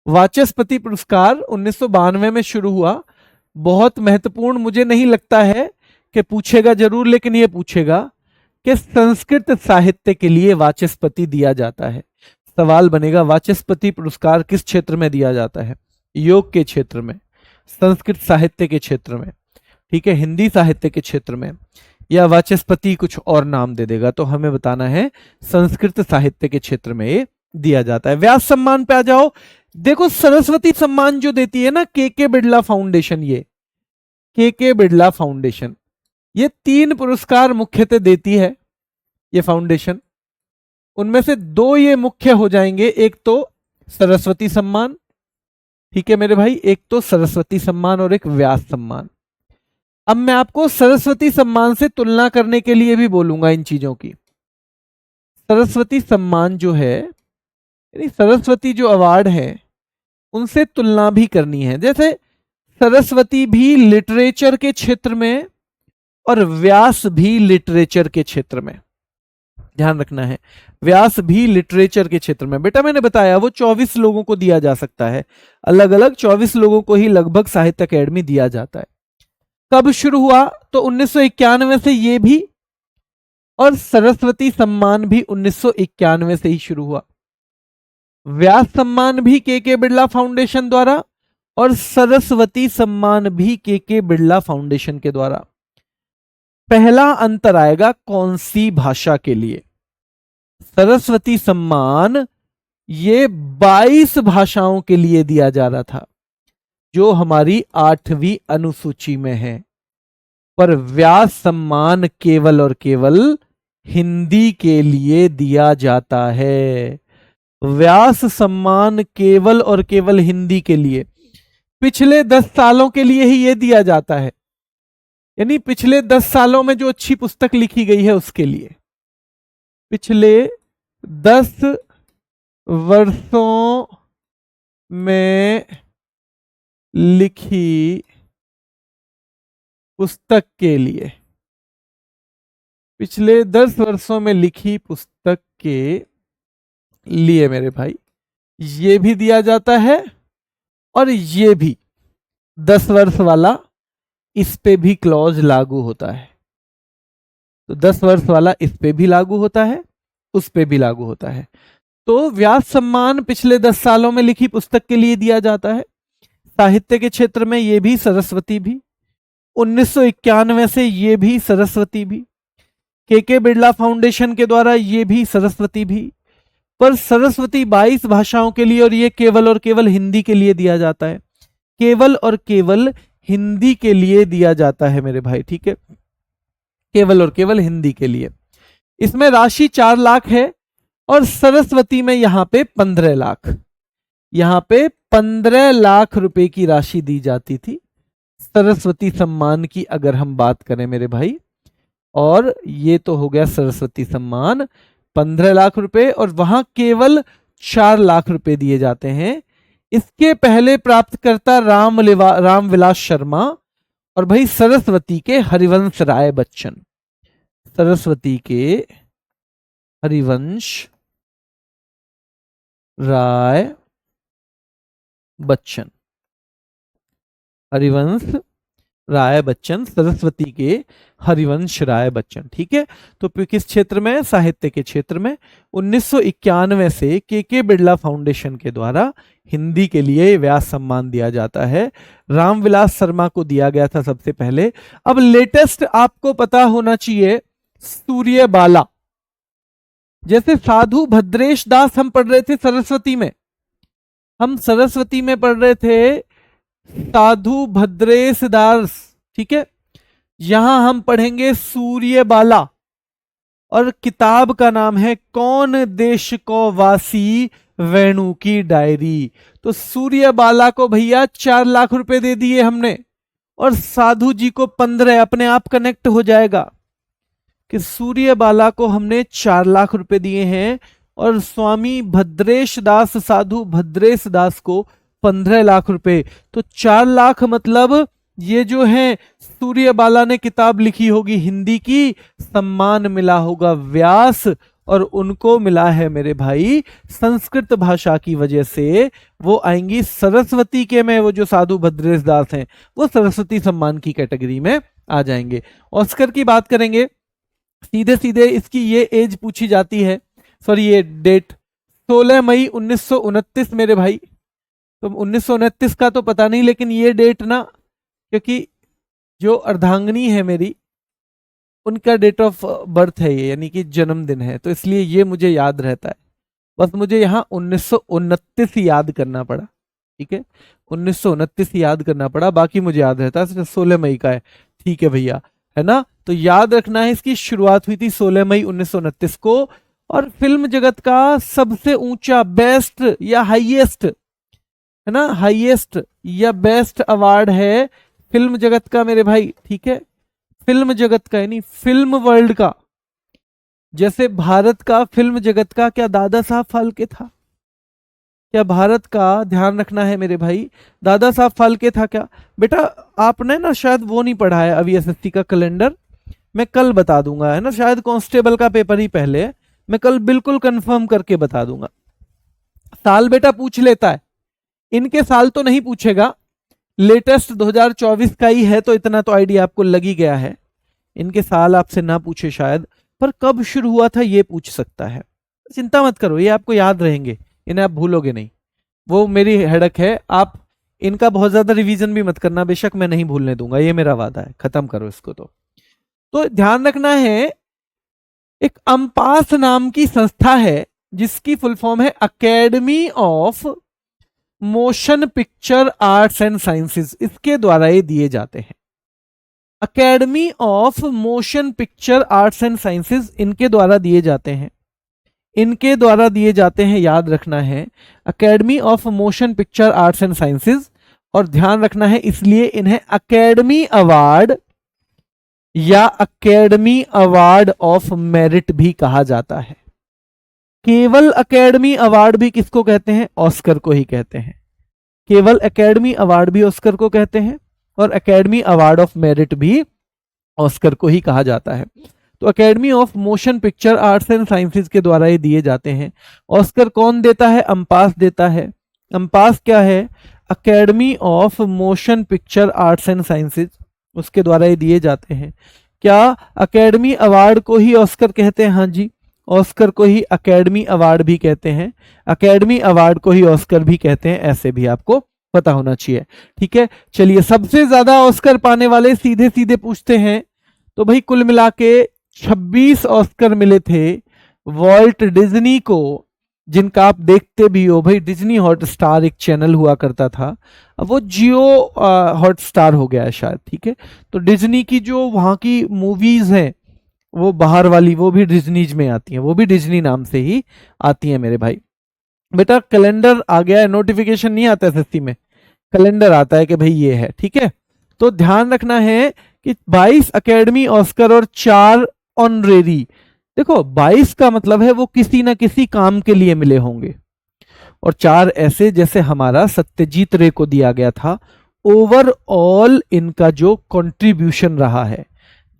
वाचस्पति पुरस्कार 1992 में शुरू हुआ। बहुत महत्वपूर्ण, मुझे नहीं लगता है कि पूछेगा जरूर, लेकिन ये पूछेगा कि संस्कृत साहित्य के लिए वाचस्पति दिया जाता है। सवाल बनेगा वाचस्पति पुरस्कार किस क्षेत्र में दिया जाता है? योग के क्षेत्र में, संस्कृत साहित्य के क्षेत्र में, ठीक है, हिंदी साहित्य के क्षेत्र में, या वाचस्पति कुछ और नाम दे देगा, तो हमें बताना है संस्कृत साहित्य के क्षेत्र में ये दिया जाता है। व्यास सम्मान पे आ जाओ। देखो सरस्वती सम्मान जो देती है ना के बिड़ला फाउंडेशन, ये के बिड़ला फाउंडेशन, ये 3 पुरस्कार मुख्यतः देती है ये फाउंडेशन। उनमें से 2 ये मुख्य हो जाएंगे, एक तो सरस्वती सम्मान, ठीक है मेरे भाई, एक तो सरस्वती सम्मान और एक व्यास सम्मान। अब मैं आपको सरस्वती सम्मान से तुलना करने के लिए भी बोलूंगा इन चीजों की। सरस्वती सम्मान जो है, यानी सरस्वती जो अवार्ड है, उनसे तुलना भी करनी है। जैसे सरस्वती भी लिटरेचर के क्षेत्र में और व्यास भी लिटरेचर के क्षेत्र में, ध्यान रखना है, व्यास भी लिटरेचर के क्षेत्र में। बेटा मैंने बताया वो 24 लोगों को दिया जा सकता है, अलग अलग 24 लोगों को ही लगभग साहित्य अकेडमी दिया जाता है। कब शुरू हुआ? तो 1991 से ये भी, और सरस्वती सम्मान भी 1991 से ही शुरू हुआ। व्यास सम्मान भी के बिड़ला फाउंडेशन द्वारा और सरस्वती सम्मान भी के बिड़ला फाउंडेशन के द्वारा। पहला अंतर आएगा कौन सी भाषा के लिए? सरस्वती सम्मान ये 22 भाषाओं के लिए दिया जा रहा था, जो हमारी 8वीं अनुसूची में है, पर व्यास सम्मान केवल और केवल हिंदी के लिए दिया जाता है। व्यास सम्मान केवल और केवल हिंदी के लिए, पिछले 10 सालों के लिए ही यह दिया जाता है, यानी पिछले 10 सालों में जो अच्छी पुस्तक लिखी गई है उसके लिए। पिछले 10 वर्षों में लिखी पुस्तक के लिए, पिछले 10 वर्षों में लिखी पुस्तक के लिए मेरे भाई ये भी दिया जाता है, और ये भी 10 वर्ष वाला, इस पे भी क्लॉज लागू होता है। तो 10 वर्ष वाला इस पे भी लागू होता है, उस पे भी लागू होता है। तो व्यास सम्मान पिछले 10 सालों में लिखी पुस्तक के लिए दिया जाता है। साहित्य के क्षेत्र में ये भी, सरस्वती भी 1991 से, ये भी सरस्वती भी, के बिड़ला फाउंडेशन के द्वारा ये भी, सरस्वती भी, पर सरस्वती 22 भाषाओं के लिए और ये केवल और केवल हिंदी के लिए दिया जाता है। केवल और केवल हिंदी के लिए दिया जाता है मेरे भाई, ठीक है, केवल और केवल हिंदी के लिए। इसमें राशि 4 लाख है, और सरस्वती में यहां पे 15 लाख, यहां पे 15 लाख रुपए की राशि दी जाती थी सरस्वती सम्मान की, अगर हम बात करें मेरे भाई। और ये तो हो गया सरस्वती सम्मान 15 लाख रुपए, और वहां केवल 4 लाख रुपए दिए जाते हैं। इसके पहले प्राप्तकर्ता रामविलास शर्मा, और भाई सरस्वती के हरिवंश राय बच्चन, सरस्वती के हरिवंश राय बच्चन, हरिवंश राय बच्चन, सरस्वती के हरिवंश राय बच्चन, ठीक है। तो किस क्षेत्र में? साहित्य के क्षेत्र में। 1991 से के बिड़ला फाउंडेशन के द्वारा हिंदी के लिए व्यास सम्मान दिया जाता है। रामविलास शर्मा को दिया गया था सबसे पहले। अब लेटेस्ट आपको पता होना चाहिए, सूर्यबाला, जैसे साधु भद्रेश दास हम पढ़ रहे थे सरस्वती में, हम सरस्वती में पढ़ रहे थे साधु भद्रेश दास, ठीक है। यहां हम पढ़ेंगे सूर्यबाला, और किताब का नाम है कौन देश को वासी वेणु की डायरी। तो सूर्यबाला को भैया 4 लाख रुपए दे दिए हमने, और साधु जी को 15। अपने आप कनेक्ट हो जाएगा कि सूर्यबाला को हमने 4 लाख रुपए दिए हैं, और स्वामी भद्रेश दास, साधु भद्रेश दास को 15 लाख रुपए। तो 4 लाख मतलब ये जो है सूर्यबाला ने किताब लिखी होगी हिंदी की, सम्मान मिला होगा व्यास, और उनको मिला है मेरे भाई संस्कृत भाषा की वजह से। वो आएंगी सरस्वती के में, वो जो साधु भद्रेश दास हैं वो सरस्वती सम्मान की कैटेगरी में आ जाएंगे। ऑस्कर की बात करेंगे, सीधे सीधे इसकी ये एज पूछी जाती है, सॉरी ये डेट 16 मई 1929 मेरे भाई। तो 1929 का तो पता नहीं, लेकिन ये डेट ना, क्योंकि जो अर्धांगिनी है मेरी उनका डेट ऑफ बर्थ है ये, यानी कि जन्मदिन है, तो इसलिए ये मुझे याद रहता है। बस मुझे यहाँ 1929 याद करना पड़ा, ठीक है, 1929 याद करना पड़ा, बाकी मुझे याद रहता है 16 मई का है। ठीक है भैया, है ना, तो याद रखना है इसकी शुरुआत हुई थी 16 मई 1929 को। और फिल्म जगत का सबसे ऊंचा, बेस्ट या हाईएस्ट, है ना, हाईएस्ट या बेस्ट अवार्ड है फिल्म जगत का मेरे भाई, ठीक है, फिल्म जगत का यानी फिल्म वर्ल्ड का। जैसे भारत का फिल्म जगत का क्या दादा साहब फाल्के था? क्या भारत का, ध्यान रखना है मेरे भाई, दादा साहब फाल्के था क्या? बेटा आपने ना शायद वो नहीं पढ़ा है अभी एसएससी का कैलेंडर, मैं कल बता दूंगा, है ना, शायद कांस्टेबल का पेपर ही पहले है, मैं कल बिल्कुल कंफर्म करके बता दूंगा। साल बेटा पूछ लेता है, इनके साल तो नहीं पूछेगा, लेटेस्ट 2024 का ही है, तो इतना तो आइडिया आपको लग ही गया है। इनके साल आपसे ना पूछे शायद, पर कब शुरू हुआ था ये पूछ सकता है। चिंता मत करो, ये आपको याद रहेंगे, इन्हें आप भूलोगे नहीं, वो मेरी हेडक है। आप इनका बहुत ज्यादा रिवीजन भी मत करना, बेशक मैं नहीं भूलने दूंगा, ये मेरा वादा है, खत्म करो इसको। तो ध्यान रखना है, एक अम्पास नाम की संस्था है जिसकी फुल फॉर्म है academy of motion picture arts and sciences, इसके द्वारा ये दिए जाते हैं। Academy of motion picture arts and sciences इनके द्वारा दिए जाते हैं, इनके द्वारा दिए जाते हैं, याद रखना है, academy of motion picture arts and sciences. और ध्यान रखना है, इसलिए इन्हें अकेडमी अवार्ड या अकेडमी अवार्ड ऑफ मेरिट भी कहा जाता है। केवल अकेडमी अवार्ड भी किसको कहते हैं? ऑस्कर को ही कहते हैं। केवल एकेडमी अवार्ड भी ऑस्कर को कहते हैं, और एकेडमी अवार्ड ऑफ मेरिट भी ऑस्कर को ही कहा जाता है। तो academy of motion picture arts and sciences के द्वारा ये दिए जाते हैं। ऑस्कर कौन देता है? अम्पास देता है। अम्पास क्या है? Academy of motion picture arts and sciences, उसके द्वारा ये दिए जाते हैं। क्या अकेडमी अवार्ड को ही ऑस्कर कहते हैं? हाँ जी, ऑस्कर को ही अकेडमी अवार्ड भी कहते हैं, अकेडमी अवार्ड को ही ऑस्कर भी कहते हैं, ऐसे भी आपको पता होना चाहिए। ठीक है, चलिए, सबसे ज्यादा ऑस्कर पाने वाले सीधे सीधे पूछते हैं, तो भाई कुल मिला के 26 ऑस्कर मिले थे वॉल्ट डिज्नी को, जिनका आप देखते भी हो भाई, डिज्नी हॉटस्टार एक चैनल हुआ करता था, अब वो जियो हॉटस्टार हो गया है शायद। ठीक है, तो डिज्नी की जो वहाँ की मूवीज हैं वो बाहर वाली, वो भी डिज्नीज में आती हैं, वो भी डिज्नी नाम से ही आती हैं मेरे भाई। बेटा कैलेंडर आ गया है, नोटिफिकेशन नहीं आता एसएससी में, कैलेंडर आता है कि भाई ये है। ठीक है, तो ध्यान रखना है कि 22 अकेडमी ऑस्कर और 4 ऑनरेरी। देखो 22 का मतलब है वो किसी ना किसी काम के लिए मिले होंगे, और 4 ऐसे जैसे हमारा सत्यजीत रे को दिया गया था। ओवरऑल इनका जो कंट्रीब्यूशन रहा है,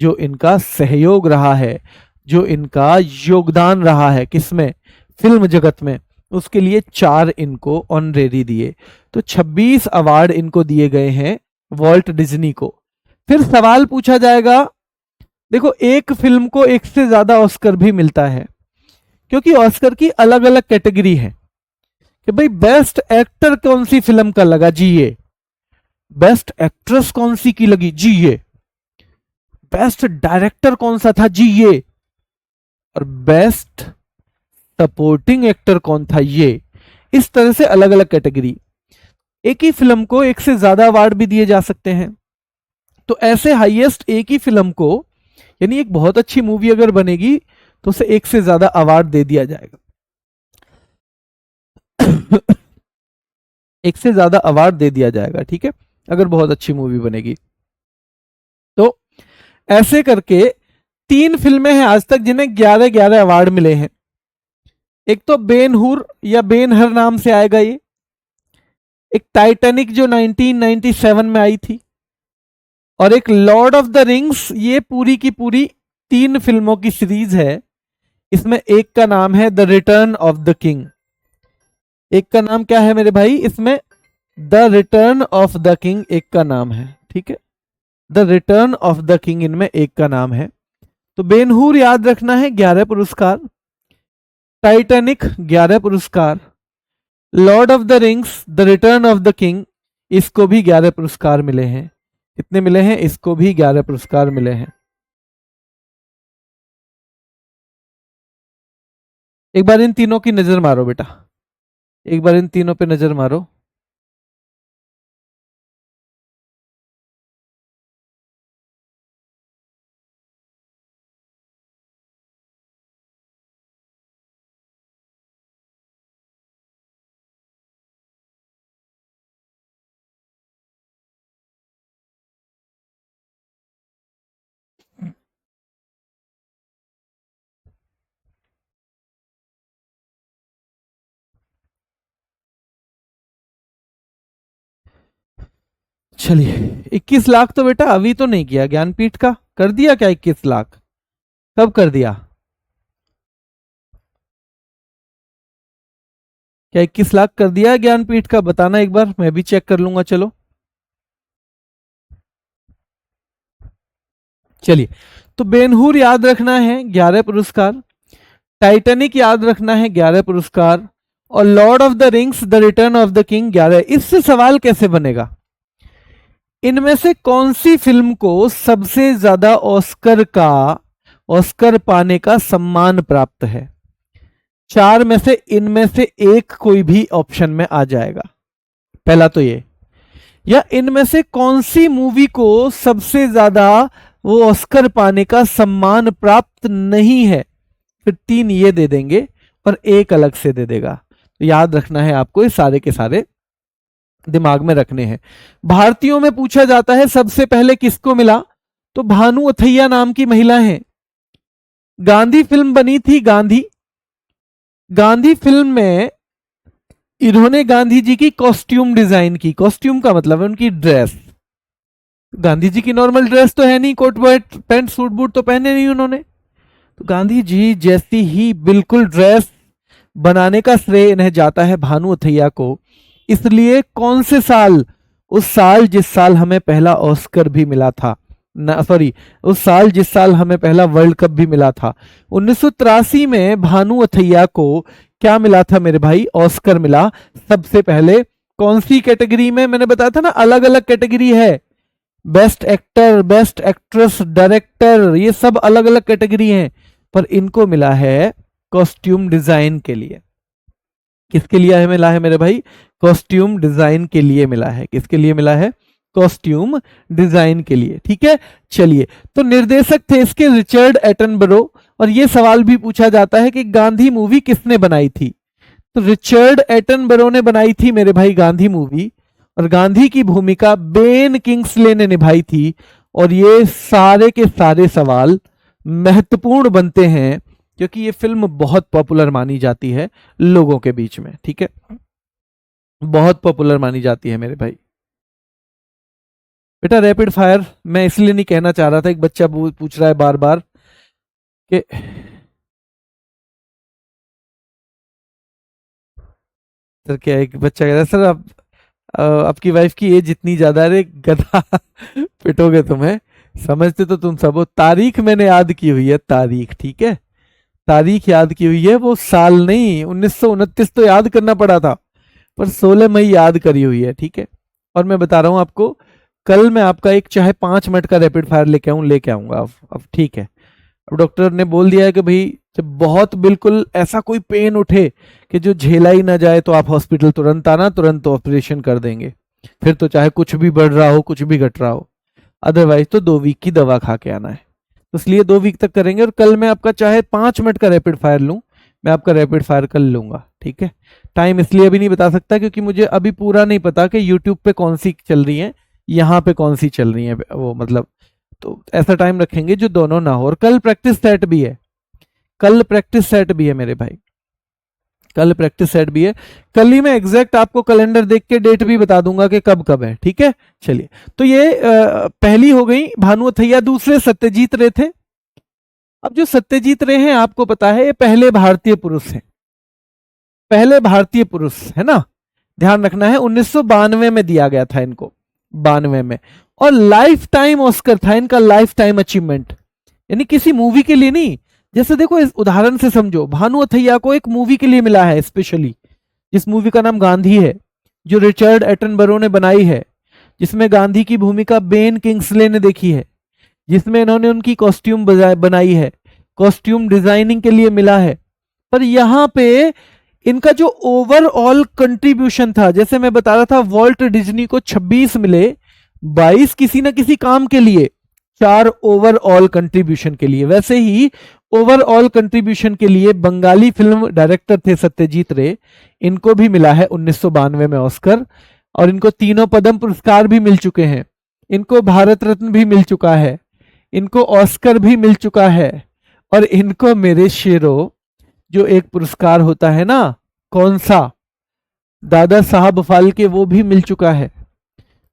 जो इनका सहयोग रहा है, जो इनका योगदान रहा है किसमें? फिल्म जगत में, उसके लिए 4 इनको ऑनरेरी दिए। तो 26 अवार्ड इनको दिए गए हैं वॉल्ट डिज्नी को। फिर सवाल पूछा जाएगा, देखो एक फिल्म को एक से ज्यादा ऑस्कर भी मिलता है, क्योंकि ऑस्कर की अलग अलग कैटेगरी है कि भाई बेस्ट एक्टर कौन सी फिल्म का लगा जी ये, बेस्ट एक्ट्रेस कौन सी की लगी जी ये, बेस्ट डायरेक्टर कौन सा था जी ये, और बेस्ट सपोर्टिंग एक्टर कौन था ये। इस तरह से अलग अलग कैटेगरी। एक ही फिल्म को एक से ज्यादा अवार्ड भी दिए जा सकते हैं। तो ऐसे हाईएस्ट एक ही फिल्म को, यानी एक बहुत अच्छी मूवी अगर बनेगी तो उसे एक से ज्यादा अवार्ड दे दिया जाएगा एक से ज्यादा अवार्ड दे दिया जाएगा। ठीक है, अगर बहुत अच्छी मूवी बनेगी तो। ऐसे करके 3 फिल्में हैं आज तक जिन्हें 11-11 अवार्ड मिले हैं। एक तो बेन हुर या बेन हर नाम से आएगा ये, एक टाइटैनिक जो 1997 में आई थी, और एक लॉर्ड ऑफ द रिंग्स। ये पूरी की पूरी 3 फिल्मों की सीरीज है। इसमें एक का नाम है the return of the king. एक का नाम क्या है मेरे भाई इसमें? The return of the king एक का नाम है, ठीक है। The return of the king इनमें एक का नाम है। तो बेन हूर याद रखना है, 11 पुरस्कार। टाइटैनिक 11 पुरस्कार। Lord of the rings the return of the king, इसको भी 11 पुरस्कार मिले हैं। कितने मिले हैं? इसको भी 11 पुरस्कार मिले हैं। एक बार इन तीनों की नजर मारो बेटा, एक बार इन तीनों पे नजर मारो। चलिए, 21 लाख तो बेटा अभी तो नहीं किया ज्ञानपीठ का, कर दिया क्या 21 लाख? कब कर दिया? क्या 21 लाख कर दिया है ज्ञानपीठ का? बताना एक बार, मैं भी चेक कर लूंगा। चलो चलिए, तो बेनहूर याद रखना है 11 पुरस्कार, टाइटैनिक याद रखना है 11 पुरस्कार, और Lord of the rings the return of the king 11। इससे सवाल कैसे बनेगा? इनमें से कौन सी फिल्म को सबसे ज्यादा ऑस्कर पाने का सम्मान प्राप्त है? 4 में से इनमें से एक कोई भी ऑप्शन में आ जाएगा। पहला तो ये, या इनमें से कौन सी मूवी को सबसे ज्यादा वो ऑस्कर पाने का सम्मान प्राप्त नहीं है? फिर 3 ये दे देंगे और एक अलग से दे देगा। तो याद रखना है आपको, ये सारे के सारे दिमाग में रखने हैं। भारतीयों में पूछा जाता है सबसे पहले किसको मिला, तो भानु अथैया नाम की महिला है। गांधी फिल्म बनी थी, गांधी। गांधी फिल्म में इन्होंने गांधी जी की कॉस्ट्यूम डिजाइन की। कॉस्ट्यूम का मतलब है उनकी ड्रेस। गांधी जी की नॉर्मल ड्रेस तो है नहीं, कोट पैंट सूट बूट तो पहने नहीं उन्होंने। तो गांधी जी जैसी ही बिल्कुल ड्रेस बनाने का श्रेय इन्हें जाता है भानु अथैया को। इसलिए कौन से साल? उस साल जिस साल हमें पहला ऑस्कर भी मिला था ना, सॉरी, उस साल जिस साल हमें पहला वर्ल्ड कप भी मिला था। 1983 में भानु अथैया को क्या मिला था मेरे भाई? ऑस्कर मिला सबसे पहले। कौन सी कैटेगरी में? मैंने बताया था ना, अलग अलग कैटेगरी है। Best actor, best actress, director, ये सब अलग अलग कैटेगरी हैं, पर इनको मिला है कॉस्ट्यूम डिजाइन के लिए। किसके लिए मिला है मेरे भाई? कॉस्ट्यूम डिजाइन के लिए मिला है। किसके लिए मिला है? कॉस्ट्यूम डिजाइन के लिए, ठीक है। चलिए, तो निर्देशक थे इसके रिचर्ड एटनबरो। और यह सवाल भी पूछा जाता है कि गांधी मूवी किसने बनाई थी? तो रिचर्ड एटनबरो ने बनाई थी मेरे भाई गांधी मूवी, और गांधी की भूमिका बेन किंग्सले ने निभाई थी। और ये सारे के सारे सवाल महत्वपूर्ण बनते हैं क्योंकि ये फिल्म बहुत पॉपुलर मानी जाती है लोगों के बीच में, ठीक है, बहुत पॉपुलर मानी जाती है मेरे भाई। बेटा रैपिड फायर मैं इसलिए नहीं कहना चाह रहा था, एक बच्चा पूछ रहा है बार बार कि सर, क्या एक बच्चा कह रहा है सर आप आपकी वाइफ की एज इतनी ज्यादा है, गधा पिटोगे तुम्हें, समझते तो तुम सब हो। तारीख मैंने याद की हुई है, तारीख, ठीक है, तारीख याद की हुई है, वो साल नहीं। 1929 तो याद करना पड़ा था, पर 16 मई याद करी हुई है, ठीक है। और मैं बता रहा हूं आपको, कल मैं आपका एक चाहे 5 मिनट का रैपिड फायर लेके आऊंगा अब, ठीक है। अब डॉक्टर ने बोल दिया है कि भाई जब बहुत बिल्कुल ऐसा कोई पेन उठे कि जो झेला ही ना जाए तो आप हॉस्पिटल तुरंत आना, तुरंत ऑपरेशन कर देंगे। फिर तो चाहे कुछ भी बढ़ रहा हो, कुछ भी घट रहा हो, अदरवाइज तो 2 वीक की दवा खा के आना है। तो इसलिए 2 वीक तक करेंगे। और कल मैं आपका चाहे 5 मिनट का रैपिड फायर लूं, मैं आपका रैपिड फायर कर लूंगा, ठीक है। टाइम इसलिए अभी नहीं बता सकता क्योंकि मुझे अभी पूरा नहीं पता कि यूट्यूब पे कौन सी चल रही है, यहाँ पे कौन सी चल रही है, वो मतलब, तो ऐसा टाइम रखेंगे जो दोनों ना हो। और कल प्रैक्टिस सेट भी है, कल प्रैक्टिस सेट भी है मेरे भाई। कल प्रैक्टिस सेट भी है। कल ही मैं एग्जैक्ट आपको कैलेंडर देख के डेट भी बता दूंगा कि कब कब है, ठीक है। चलिए, तो ये पहली हो गई भानु अथैया। दूसरे सत्यजीत रे थे। अब जो सत्यजीत रे हैं आपको पता है ये पहले भारतीय पुरुष हैं, पहले भारतीय पुरुष है ना, ध्यान रखना है। 1992 में दिया गया था इनको, 92 में, और लाइफ टाइम ऑस्कर था इनका, लाइफ टाइम अचीवमेंट, यानी किसी मूवी के लिए नहीं। जैसे देखो इस उदाहरण से समझो, भानु अथैया को एक मूवी के लिए मिला है स्पेशली, जिस मूवी का नाम गांधी है, जो रिचर्ड एटनबरो ने बनाई है, जिसमें गांधी की भूमिका बेन किंग्सले ने देखी है, जिसमें इन्होंने उनकी कॉस्ट्यूम बनाई है, कॉस्ट्यूम डिजाइनिंग के लिए मिला है। पर यहां पे इनका जो ओवरऑल कंट्रीब्यूशन था, जैसे मैं बता रहा था वॉल्ट डिज्नी को 26 मिले, 22 किसी ना किसी काम के लिए, 4 ओवरऑल कंट्रीब्यूशन के लिए। वैसे ही ओवरऑल कंट्रीब्यूशन के लिए बंगाली फिल्म डायरेक्टर थे सत्यजीत रे, इनको भी मिला है 1992 में ऑस्कर, और इनको तीनों पद्म पुरस्कार भी मिल चुके हैं, इनको भारत रत्न भी मिल चुका है, इनको ऑस्कर भी मिल चुका है, और इनको मेरे शेरो जो एक पुरस्कार होता है ना, कौन सा, दादा साहब फाल्के, वो भी मिल चुका है,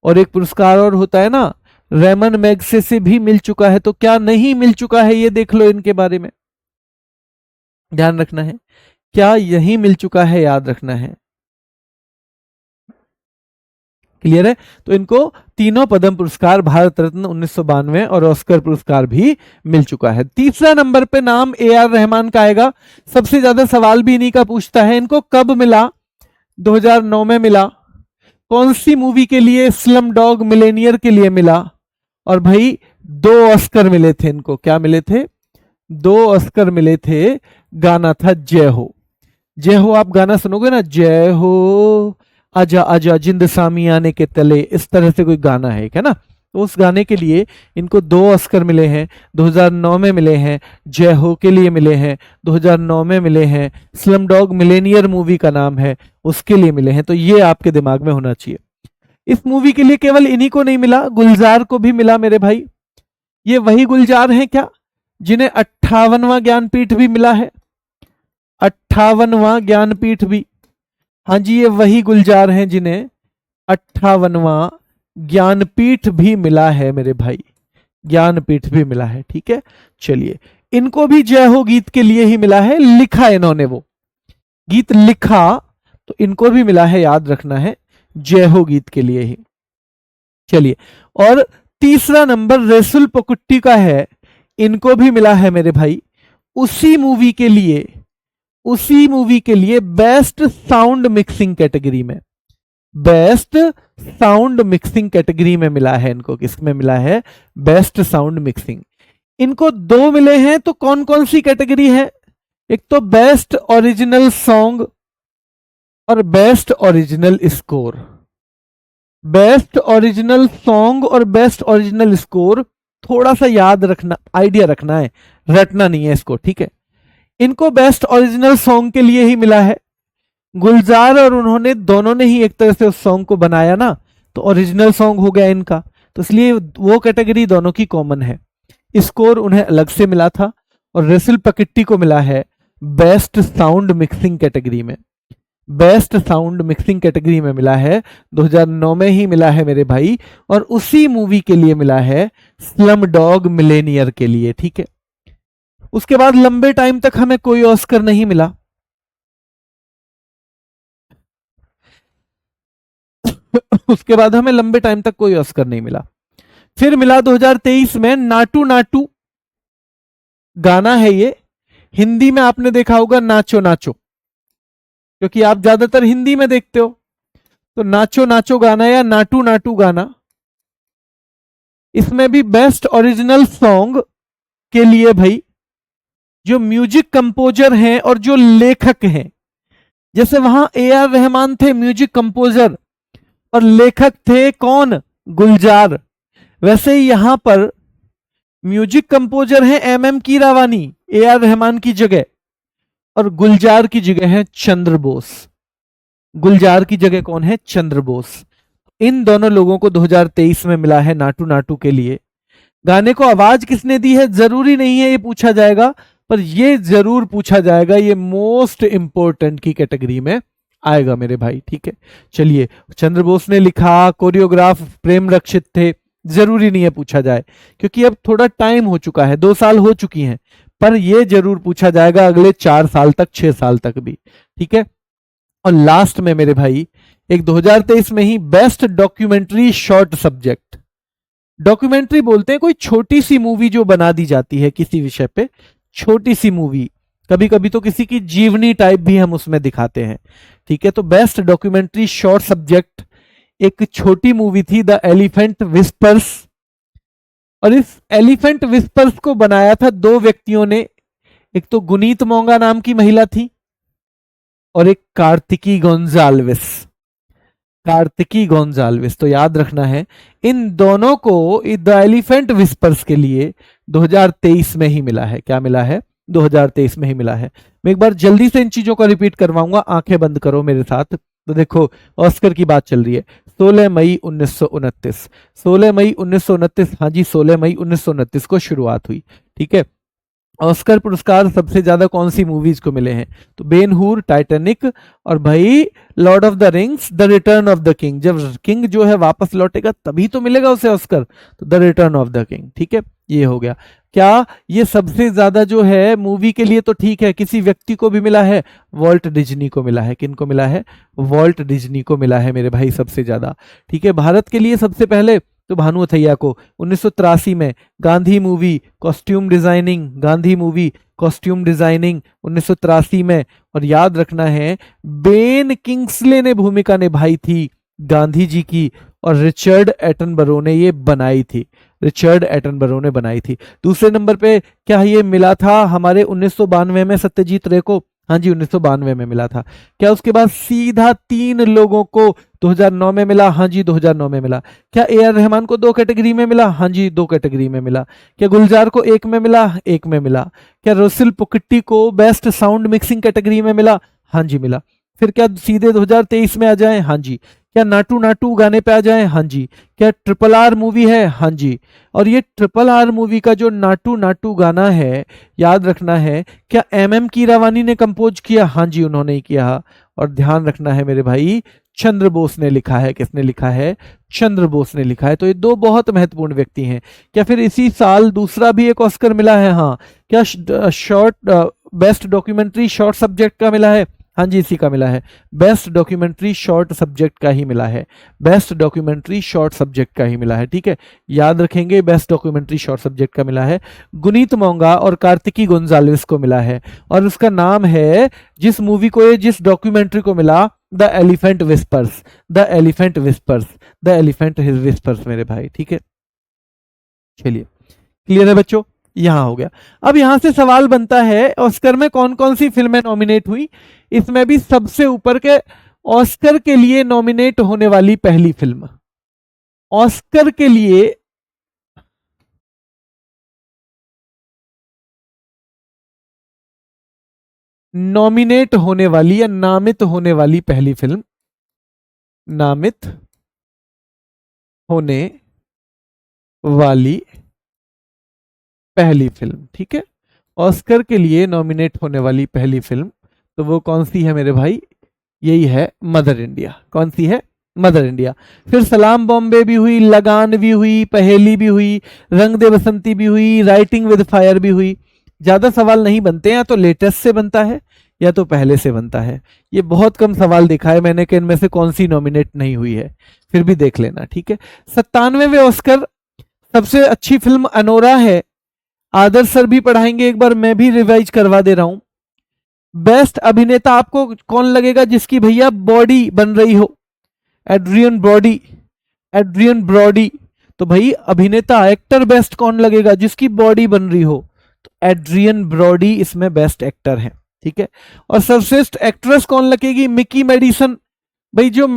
और एक पुरस्कार और होता है ना रेमन मैग्से से भी मिल चुका है। तो क्या नहीं मिल चुका है ये देख लो, इनके बारे में ध्यान रखना है, क्या यही मिल चुका है, याद रखना है। क्लियर है। तो इनको तीनों पद्म पुरस्कार, भारत रत्न 1992 और ऑस्कर पुरस्कार भी मिल चुका है। तीसरा नंबर पे नाम ए.आर. रहमान का आएगा। सबसे ज्यादा सवाल भी इन्हीं का पूछता है। इनको कब मिला? 2009 में मिला। कौन सी मूवी के लिए? स्लम डॉग मिलेनियर के लिए मिला। और भाई 2 ऑस्कर मिले थे इनको। क्या मिले थे? 2 ऑस्कर मिले थे। गाना था जय हो। जय हो आप गाना सुनोगे ना, जय हो आजा आजा जिंद सामी आने के तले, इस तरह से कोई गाना है ना। तो उस गाने के लिए इनको 2 ऑस्कर मिले हैं। 2009 में मिले हैं, जय हो के लिए मिले हैं, 2009 में मिले हैं, स्लम डॉग मिलेनियर मूवी का नाम है, उसके लिए मिले हैं। तो ये आपके दिमाग में होना चाहिए। इस मूवी के लिए केवल इन्हीं को नहीं मिला, गुलजार को भी मिला मेरे भाई। ये वही गुलजार हैं क्या जिन्हें 58वां ज्ञानपीठ भी मिला है? 58वां ज्ञानपीठ भी, हाँ जी, ये वही गुलजार हैं जिन्हें 58वां ज्ञानपीठ भी मिला है मेरे भाई, ज्ञानपीठ भी मिला है। ठीक है, चलिए, इनको भी जय हो गीत के लिए ही मिला है, लिखा इन्होंने वो गीत लिखा, तो इनको भी मिला है, याद रखना है, जय हो गीत के लिए ही। चलिए, और तीसरा नंबर रेसुल पकुट्टी का है। इनको भी मिला है मेरे भाई उसी मूवी के लिए, उसी मूवी के लिए बेस्ट साउंड मिक्सिंग कैटेगरी में, बेस्ट साउंड मिक्सिंग कैटेगरी में मिला है इनको। किसमें मिला है? Best sound mixing. इनको 2 मिले हैं। तो कौन कौन सी कैटेगरी है? एक तो बेस्ट ओरिजिनल सॉन्ग और best original score. Best original song और बेस्ट ओरिजिनल स्कोर थोड़ा सा याद रखना, आइडिया रखना है, रटना नहीं है इसको, ठीक है। इनको बेस्ट ओरिजिनल सॉन्ग के लिए ही मिला है। गुलजार और उन्होंने दोनों ने ही एक तरह से उस सॉन्ग को बनाया ना, तो ओरिजिनल सॉन्ग हो गया इनका, तो इसलिए वो कैटेगरी दोनों की कॉमन है। स्कोर उन्हें अलग से मिला था। और रेसिल पकिट्टी को मिला है बेस्ट साउंड मिक्सिंग कैटेगरी में, बेस्ट साउंड मिक्सिंग कैटेगरी में मिला है। 2009 में ही मिला है मेरे भाई, और उसी मूवी के लिए मिला है, स्लम डॉग मिलेनियर के लिए। ठीक है, उसके बाद लंबे टाइम तक हमें कोई ऑस्कर नहीं मिला। उसके बाद हमें लंबे टाइम तक कोई ऑस्कर नहीं मिला। फिर मिला 2023 में नाटू नाटू गाना है ये। हिंदी में आपने देखा होगा नाचो नाचो, क्योंकि आप ज्यादातर हिंदी में देखते हो। तो नाचो नाचो गाना या नाटू नाटू गाना, इसमें भी बेस्ट ओरिजिनल सॉन्ग के लिए भाई जो म्यूजिक कंपोजर हैं और जो लेखक हैं, जैसे वहां ए.आर. रहमान थे म्यूजिक कंपोजर और लेखक थे कौन? गुलजार। वैसे ही यहां पर म्यूजिक कंपोजर हैं एम.एम. कीरावानी ए.आर. रहमान की जगह, और गुलजार की जगह है चंद्र बोस। गुलजार की जगह कौन है? चंद्र बोस। इन दोनों लोगों को 2023 में मिला है नाटू नाटू के लिए। गाने को आवाज किसने दी है जरूरी नहीं है ये पूछा जाएगा, पर ये जरूर पूछा जाएगा, ये मोस्ट इंपोर्टेंट की कैटेगरी में आएगा मेरे भाई, ठीक है। चलिए, चंद्र बोस ने लिखा, कोरियोग्राफ प्रेम रक्षित थे, जरूरी नहीं है पूछा जाए क्योंकि अब थोड़ा टाइम हो चुका है, 2 साल हो चुकी हैं, पर ये जरूर पूछा जाएगा अगले 4 साल तक, 6 साल तक भी, ठीक है। और लास्ट में मेरे भाई एक 2023 में ही best documentary short subject, documentary बोलते हैं कोई छोटी सी मूवी जो बना दी जाती है किसी विषय पे, छोटी सी मूवी, कभी कभी तो किसी की जीवनी टाइप भी हम उसमें दिखाते हैं, ठीक है। तो बेस्ट डॉक्यूमेंट्री शॉर्ट सब्जेक्ट एक छोटी मूवी थी, द एलिफेंट विस्पर्स, और इस एलिफेंट विस्पर्स को बनाया था 2 व्यक्तियों ने, एक तो गुनीत मोंगा नाम की महिला थी और एक कार्तिकी गोंजाल्विस, कार्तिकी गोंजाल्विस। तो याद रखना है इन दोनों को द एलिफेंट विस्पर्स के लिए 2023 में ही मिला है। क्या मिला है? 2023 में ही मिला है। मैं एक बार जल्दी से इन चीजों को रिपीट करवाऊंगा, आंखें बंद करो मेरे साथ। तो देखो, ऑस्कर की बात चल रही है, 16 मई 1929, 16 मई 1929, हाँ जी 16 मई 1929 को शुरुआत हुई, ठीक है। ऑस्कर पुरस्कार सबसे ज्यादा कौन सी मूवीज को मिले हैं? तो बेन हूर, टाइटैनिक, और भाई Lord of the rings, the return of the king. जब किंग जो है वापस लौटेगा तभी तो मिलेगा उसे ऑस्कर, तो the return of the king, ठीक है। ये हो गया। क्या ये सबसे ज्यादा जो है मूवी के लिए तो ठीक है, किसी व्यक्ति को भी मिला है? वॉल्ट डिज्नी को मिला है। किन को मिला है? वॉल्ट डिज्नी को मिला है मेरे भाई सबसे ज्यादा, ठीक है। भारत के लिए सबसे पहले तो भानु अथैया को 1983 में Gandhi movie costume designing, Gandhi movie costume designing 1983 में। और याद रखना है बेन किंग्सले ने भूमिका निभाई थी गांधी जी की, और रिचर्ड एटनबरो ने ये बनाई थी, रिचर्ड एटनबरो ने बनाई थी। दूसरे नंबर पे क्या ये मिला था हमारे 1992 में सत्यजीत रे को? हाँ जी 1992 में मिला था। क्या उसके बाद सीधा 3 लोगों को 2009 में मिला? हाँ जी 2009 में मिला। क्या ए आर रहमान को 2 कैटेगरी में मिला? हाँ जी 2 कैटेगरी में मिला। क्या गुलजार को 1 में मिला? 1 में मिला। क्या रोसिल पुकिट्टी को बेस्ट साउंड मिक्सिंग कैटेगरी में मिला? हाँ जी मिला। फिर क्या सीधे 2023 में आ जाए? हाँ जी। क्या नाटू नाटू गाने पे आ जाए? हाँ जी। क्या ट्रिपल आर मूवी है? हाँ जी। और ये ट्रिपल आर मूवी का जो नाटू नाटू गाना है, याद रखना है, क्या एम कीरावानी ने कंपोज किया? हाँ जी उन्होंने ही किया। और ध्यान रखना है मेरे भाई, चंद्र बोस ने लिखा है। किसने लिखा है? चंद्र बोस ने लिखा है। तो ये 2 बहुत महत्वपूर्ण व्यक्ति हैं। क्या फिर इसी साल दूसरा भी एक ऑस्कर मिला है? हाँ। क्या short best documentary short subject का मिला है? हाँ जी इसी का मिला है, बेस्ट डॉक्यूमेंट्री शॉर्ट सब्जेक्ट का ही मिला है, बेस्ट डॉक्यूमेंट्री शॉर्ट सब्जेक्ट का ही मिला है, ठीक है। याद रखेंगे बेस्ट डॉक्यूमेंट्री शॉर्ट सब्जेक्ट का मिला है, गुनीत मोंगा और कार्तिकी गोंजाल्विस को मिला है। और उसका नाम है, जिस मूवी को ये, जिस डॉक्यूमेंट्री को मिला, the elephant whispers, the elephant whispers, the elephant whispers मेरे भाई, ठीक है। चलिए क्लियर है बच्चों, यहां हो गया। अब यहां से सवाल बनता है, ऑस्कर में कौन कौन सी फिल्में नॉमिनेट हुई? इसमें भी सबसे ऊपर के ऑस्कर के लिए नॉमिनेट होने वाली पहली फिल्म, ऑस्कर के लिए नॉमिनेट होने वाली या नामित होने वाली पहली फिल्म, नामित होने वाली पहली फिल्म, ठीक है। ऑस्कर के लिए नॉमिनेट होने वाली पहली फिल्म, तो वो कौन सी है मेरे भाई? यही है मदर इंडिया। कौन सी है? Mother India. फिर सलाम बॉम्बे भी हुई, लगान भी हुई, पहेली भी हुई, रंग दे बसंती भी हुई, राइटिंग विद फायर भी हुई। ज्यादा सवाल नहीं बनते हैं, या तो लेटेस्ट से बनता है या तो पहले से बनता है। ये बहुत कम सवाल दिखा है मैंने कि इनमें से कौन सी नॉमिनेट नहीं हुई है, फिर भी देख लेना, ठीक है। 97वें ऑस्कर सबसे अच्छी फिल्म अनोरा है। आदर्श सर भी पढ़ाएंगे, एक बार मैं भी रिवाइज करवा दे रहा हूं। बेस्ट अभिनेता आपको कौन लगेगा जिसकी भैया बॉडी बन रही हो? Adrien Brody, Adrien Brody. तो भाई अभिनेता एक्टर बेस्ट कौन लगेगा जिसकी बॉडी बन रही हो? तो एड्रियन ब्रॉडी इसमें बेस्ट एक्टर है, ठीक है। और सर्वश्रेष्ठ एक्ट्रेस कौन लगेगी? Mikey Madison. भाई जो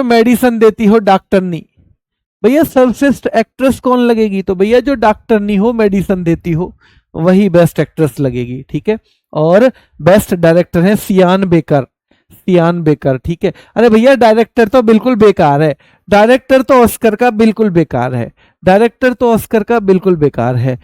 मेडिसन देती हो डॉक्टरनी, भैया सर्वश्रेष्ठ एक्ट्रेस कौन लगेगी? तो भैया जो डॉक्टरनी हो, मेडिसन देती हो, वही बेस्ट एक्ट्रेस लगेगी, ठीक है। और बेस्ट डायरेक्टर है सियान बेकर, सियान बेकर, ठीक है। अरे भैया डायरेक्टर तो बिल्कुल बेकार है, डायरेक्टर तो ऑस्कर का बिल्कुल बेकार है, डायरेक्टर तो ऑस्कर का बिल्कुल बेकार है।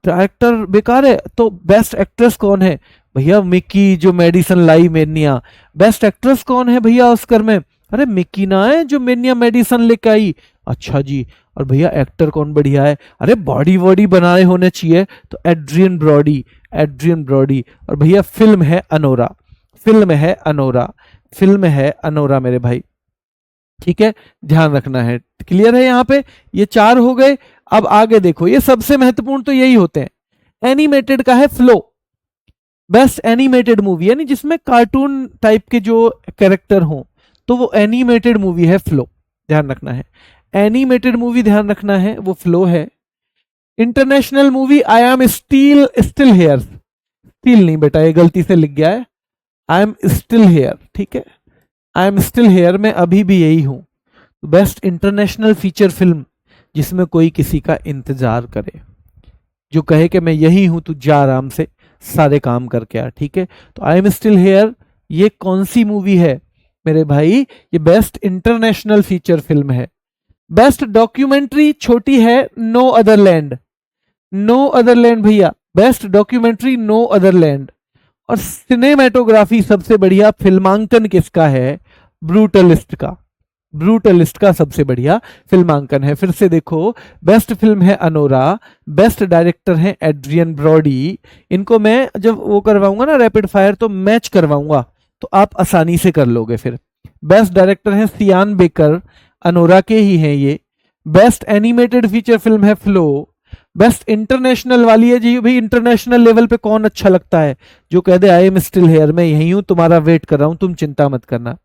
डायरेक्टर बेकार है तो बेस्ट एक्ट्रेस कौन है भैया? मिक्की जो मेडिसन लाई मेनिया। बेस्ट एक्ट्रेस कौन है भैया ऑस्कर में? अरे मिक्की ना है जो मेनिया मेडिसन लेके आई। अच्छा जी। और भैया एक्टर कौन बढ़िया है? अरे बॉडी वॉडी बनाए होने चाहिए तो एड्रियन ब्रॉडी, एड्रियन ब्रॉडी। और भैया फिल्म है अनोरा, फिल्म है अनोरा, फिल्म है अनोरा मेरे भाई। ठीक है, ध्यान रखना है। क्लियर है यहाँ पे? ये 4 हो गए। अब आगे देखो, ये सबसे महत्वपूर्ण तो यही होते हैं। एनिमेटेड का है फ्लो, बेस्ट एनिमेटेड मूवी, यानी जिसमें कार्टून टाइप के जो कैरेक्टर हों, तो वो एनिमेटेड मूवी है फ्लो। ध्यान रखना है, एनिमेटेड मूवी ध्यान रखना है, वो फ्लो है। International movie I am still still here, still नहीं बेटा, ये गलती से लिख गया है, आई एम स्टिल हेयर। ठीक है, आई एम स्टिल हेयर में अभी भी यही हूं। बेस्ट इंटरनेशनल फीचर फिल्म, जिसमें कोई किसी का इंतजार करे, जो कहे कि मैं यही हूं, तू जा आराम से सारे काम करके आ। ठीक है, तो आई एम स्टिल हेयर ये कौन सी मूवी है मेरे भाई? ये बेस्ट इंटरनेशनल फीचर फिल्म है। बेस्ट डॉक्यूमेंट्री छोटी है no other land, no other land भैया, best documentary no other land. और सिनेमेटोग्राफी सबसे बढ़िया फिल्मांकन किसका है? ब्रूटलिस्ट का, ब्रूटलिस्ट का सबसे बढ़िया फिल्मांकन है। फिर से देखो, बेस्ट फिल्म है अनोरा, बेस्ट डायरेक्टर है एड्रियन ब्रॉडी। इनको मैं जब वो करवाऊंगा ना रैपिड फायर, तो मैच करवाऊंगा, तो आप आसानी से कर लोगे। फिर बेस्ट डायरेक्टर है सियान बेकर, अनोरा के ही हैं ये। बेस्ट एनिमेटेड फीचर फिल्म है फ्लो। बेस्ट इंटरनेशनल वाली है जी भाई, इंटरनेशनल लेवल पे कौन अच्छा लगता है? जो कह दे आई एम स्टिल हेयर, मैं यही हूं, तुम्हारा वेट कर रहा हूं, तुम चिंता मत करना।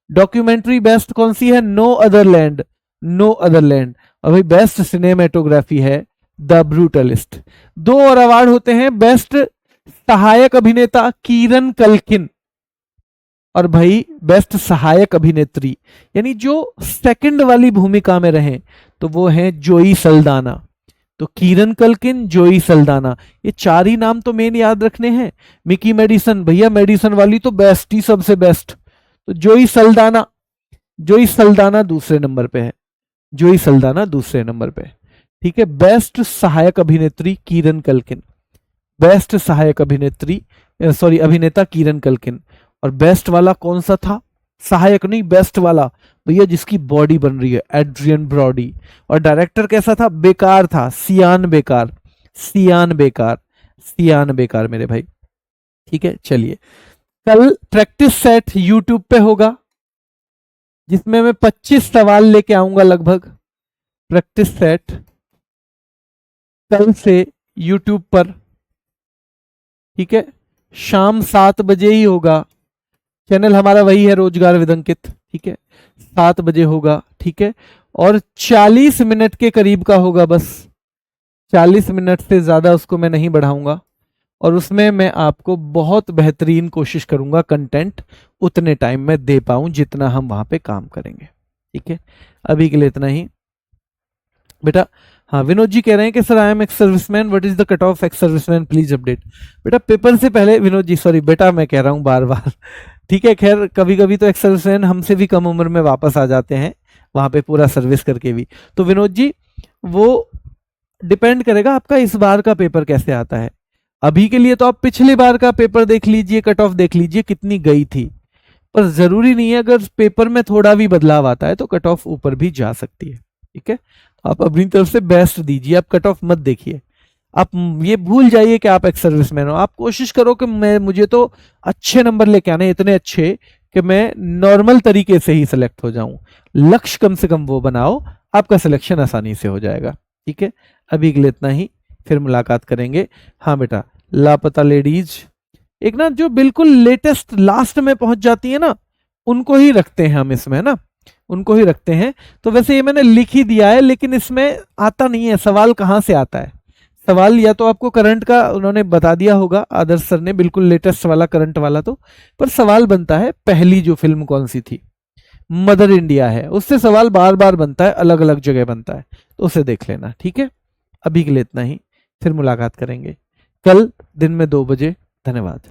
डॉक्यूमेंट्री बेस्ट कौन सी है? No other land, no other land. और भाई बेस्ट सिनेमेटोग्राफी है द ब्रूटलिस्ट। 2 और अवार्ड होते हैं, बेस्ट सहायक अभिनेता कीरन कल्किन, और भाई बेस्ट सहायक अभिनेत्री, यानी जो सेकंड वाली भूमिका में रहे, तो वो है जोई सल्दाना। तो कीरन कल्किन, जोई सल्दाना, ये 4 ही नाम तो मेन याद रखने हैं। मिकी मेडिसन, भैया मेडिसन वाली तो बेस्ट ही, सबसे बेस्ट। तो जोई सल्दाना, जोई सल्दाना दूसरे नंबर पे है, जोई सल्दाना दूसरे नंबर पे। ठीक है, बेस्ट सहायक अभिनेत्री कीरन कल्किन, बेस्ट सहायक अभिनेत्री सॉरी अभिनेता कीरन कल्किन। और बेस्ट वाला कौन सा था? सहायक नहीं, बेस्ट वाला भैया जिसकी बॉडी बन रही है, एड्रियन ब्रॉडी। और डायरेक्टर कैसा था? बेकार था, सियान बेकार, सियान बेकार, सियान बेकार मेरे भाई। ठीक है, चलिए कल प्रैक्टिस सेट यूट्यूब पे होगा, जिसमें मैं 25 सवाल लेके आऊंगा लगभग। प्रैक्टिस सेट कल से यूट्यूब पर, ठीक है, शाम 7 बजे ही होगा। चैनल हमारा वही है, रोजगार विद अंकित। ठीक है, 7 बजे होगा। ठीक है, और 40 मिनट के करीब का होगा, बस 40 मिनट से ज्यादा उसको मैं नहीं बढ़ाऊंगा। और उसमें मैं आपको बहुत बेहतरीन कोशिश करूंगा कंटेंट उतने टाइम में दे पाऊं जितना हम वहां पे काम करेंगे। ठीक है, अभी के लिए इतना ही बेटा। हाँ, विनोद जी कह रहे हैं कि sir I am ex serviceman, what is the cut off ex serviceman, please update. बेटा पेपर से पहले, विनोद जी सॉरी बेटा मैं कह रहा हूं बार बार। ठीक है, खैर कभी कभी तो एक्स सर्विसमैन हमसे भी कम उम्र में वापस आ जाते हैं, वहां पे पूरा सर्विस करके भी। तो विनोद जी वो डिपेंड करेगा आपका इस बार का पेपर कैसे आता है। अभी के लिए तो आप पिछले बार का पेपर देख लीजिए, कट ऑफ देख लीजिए कितनी गई थी। पर जरूरी नहीं है, अगर पेपर में थोड़ा भी बदलाव आता है तो कट ऑफ ऊपर भी जा सकती है। ठीक है, आप अपनी तरफ से बेस्ट दीजिए, आप कट ऑफ मत देखिए। आप ये भूल जाइए कि आप एक सर्विसमैन हो, आप कोशिश करो कि मुझे तो अच्छे नंबर लेके आने, इतने अच्छे कि मैं नॉर्मल तरीके से ही सिलेक्ट हो जाऊं। लक्ष्य कम से कम वो बनाओ, आपका सिलेक्शन आसानी से हो जाएगा। ठीक है, अभी के लिए इतना ही, फिर मुलाकात करेंगे। हाँ बेटा, लापता लेडीज एक ना जो बिल्कुल लेटेस्ट लास्ट में पहुंच जाती है ना, उनको ही रखते हैं हम इसमें ना, उनको ही रखते हैं। तो वैसे ये मैंने लिख ही दिया है, लेकिन इसमें आता नहीं है सवाल, कहाँ से आता है सवाल? या तो आपको करंट का उन्होंने बता दिया होगा आदर्श सर ने, बिल्कुल लेटेस्ट वाला करंट वाला, तो पर सवाल बनता है पहली जो फिल्म कौन सी थी, मदर इंडिया है, उससे सवाल बार बार बनता है, अलग अलग जगह बनता है, तो उसे देख लेना। ठीक है, अभी के लिए इतना ही, फिर मुलाकात करेंगे कल दिन में 2 बजे। धन्यवाद।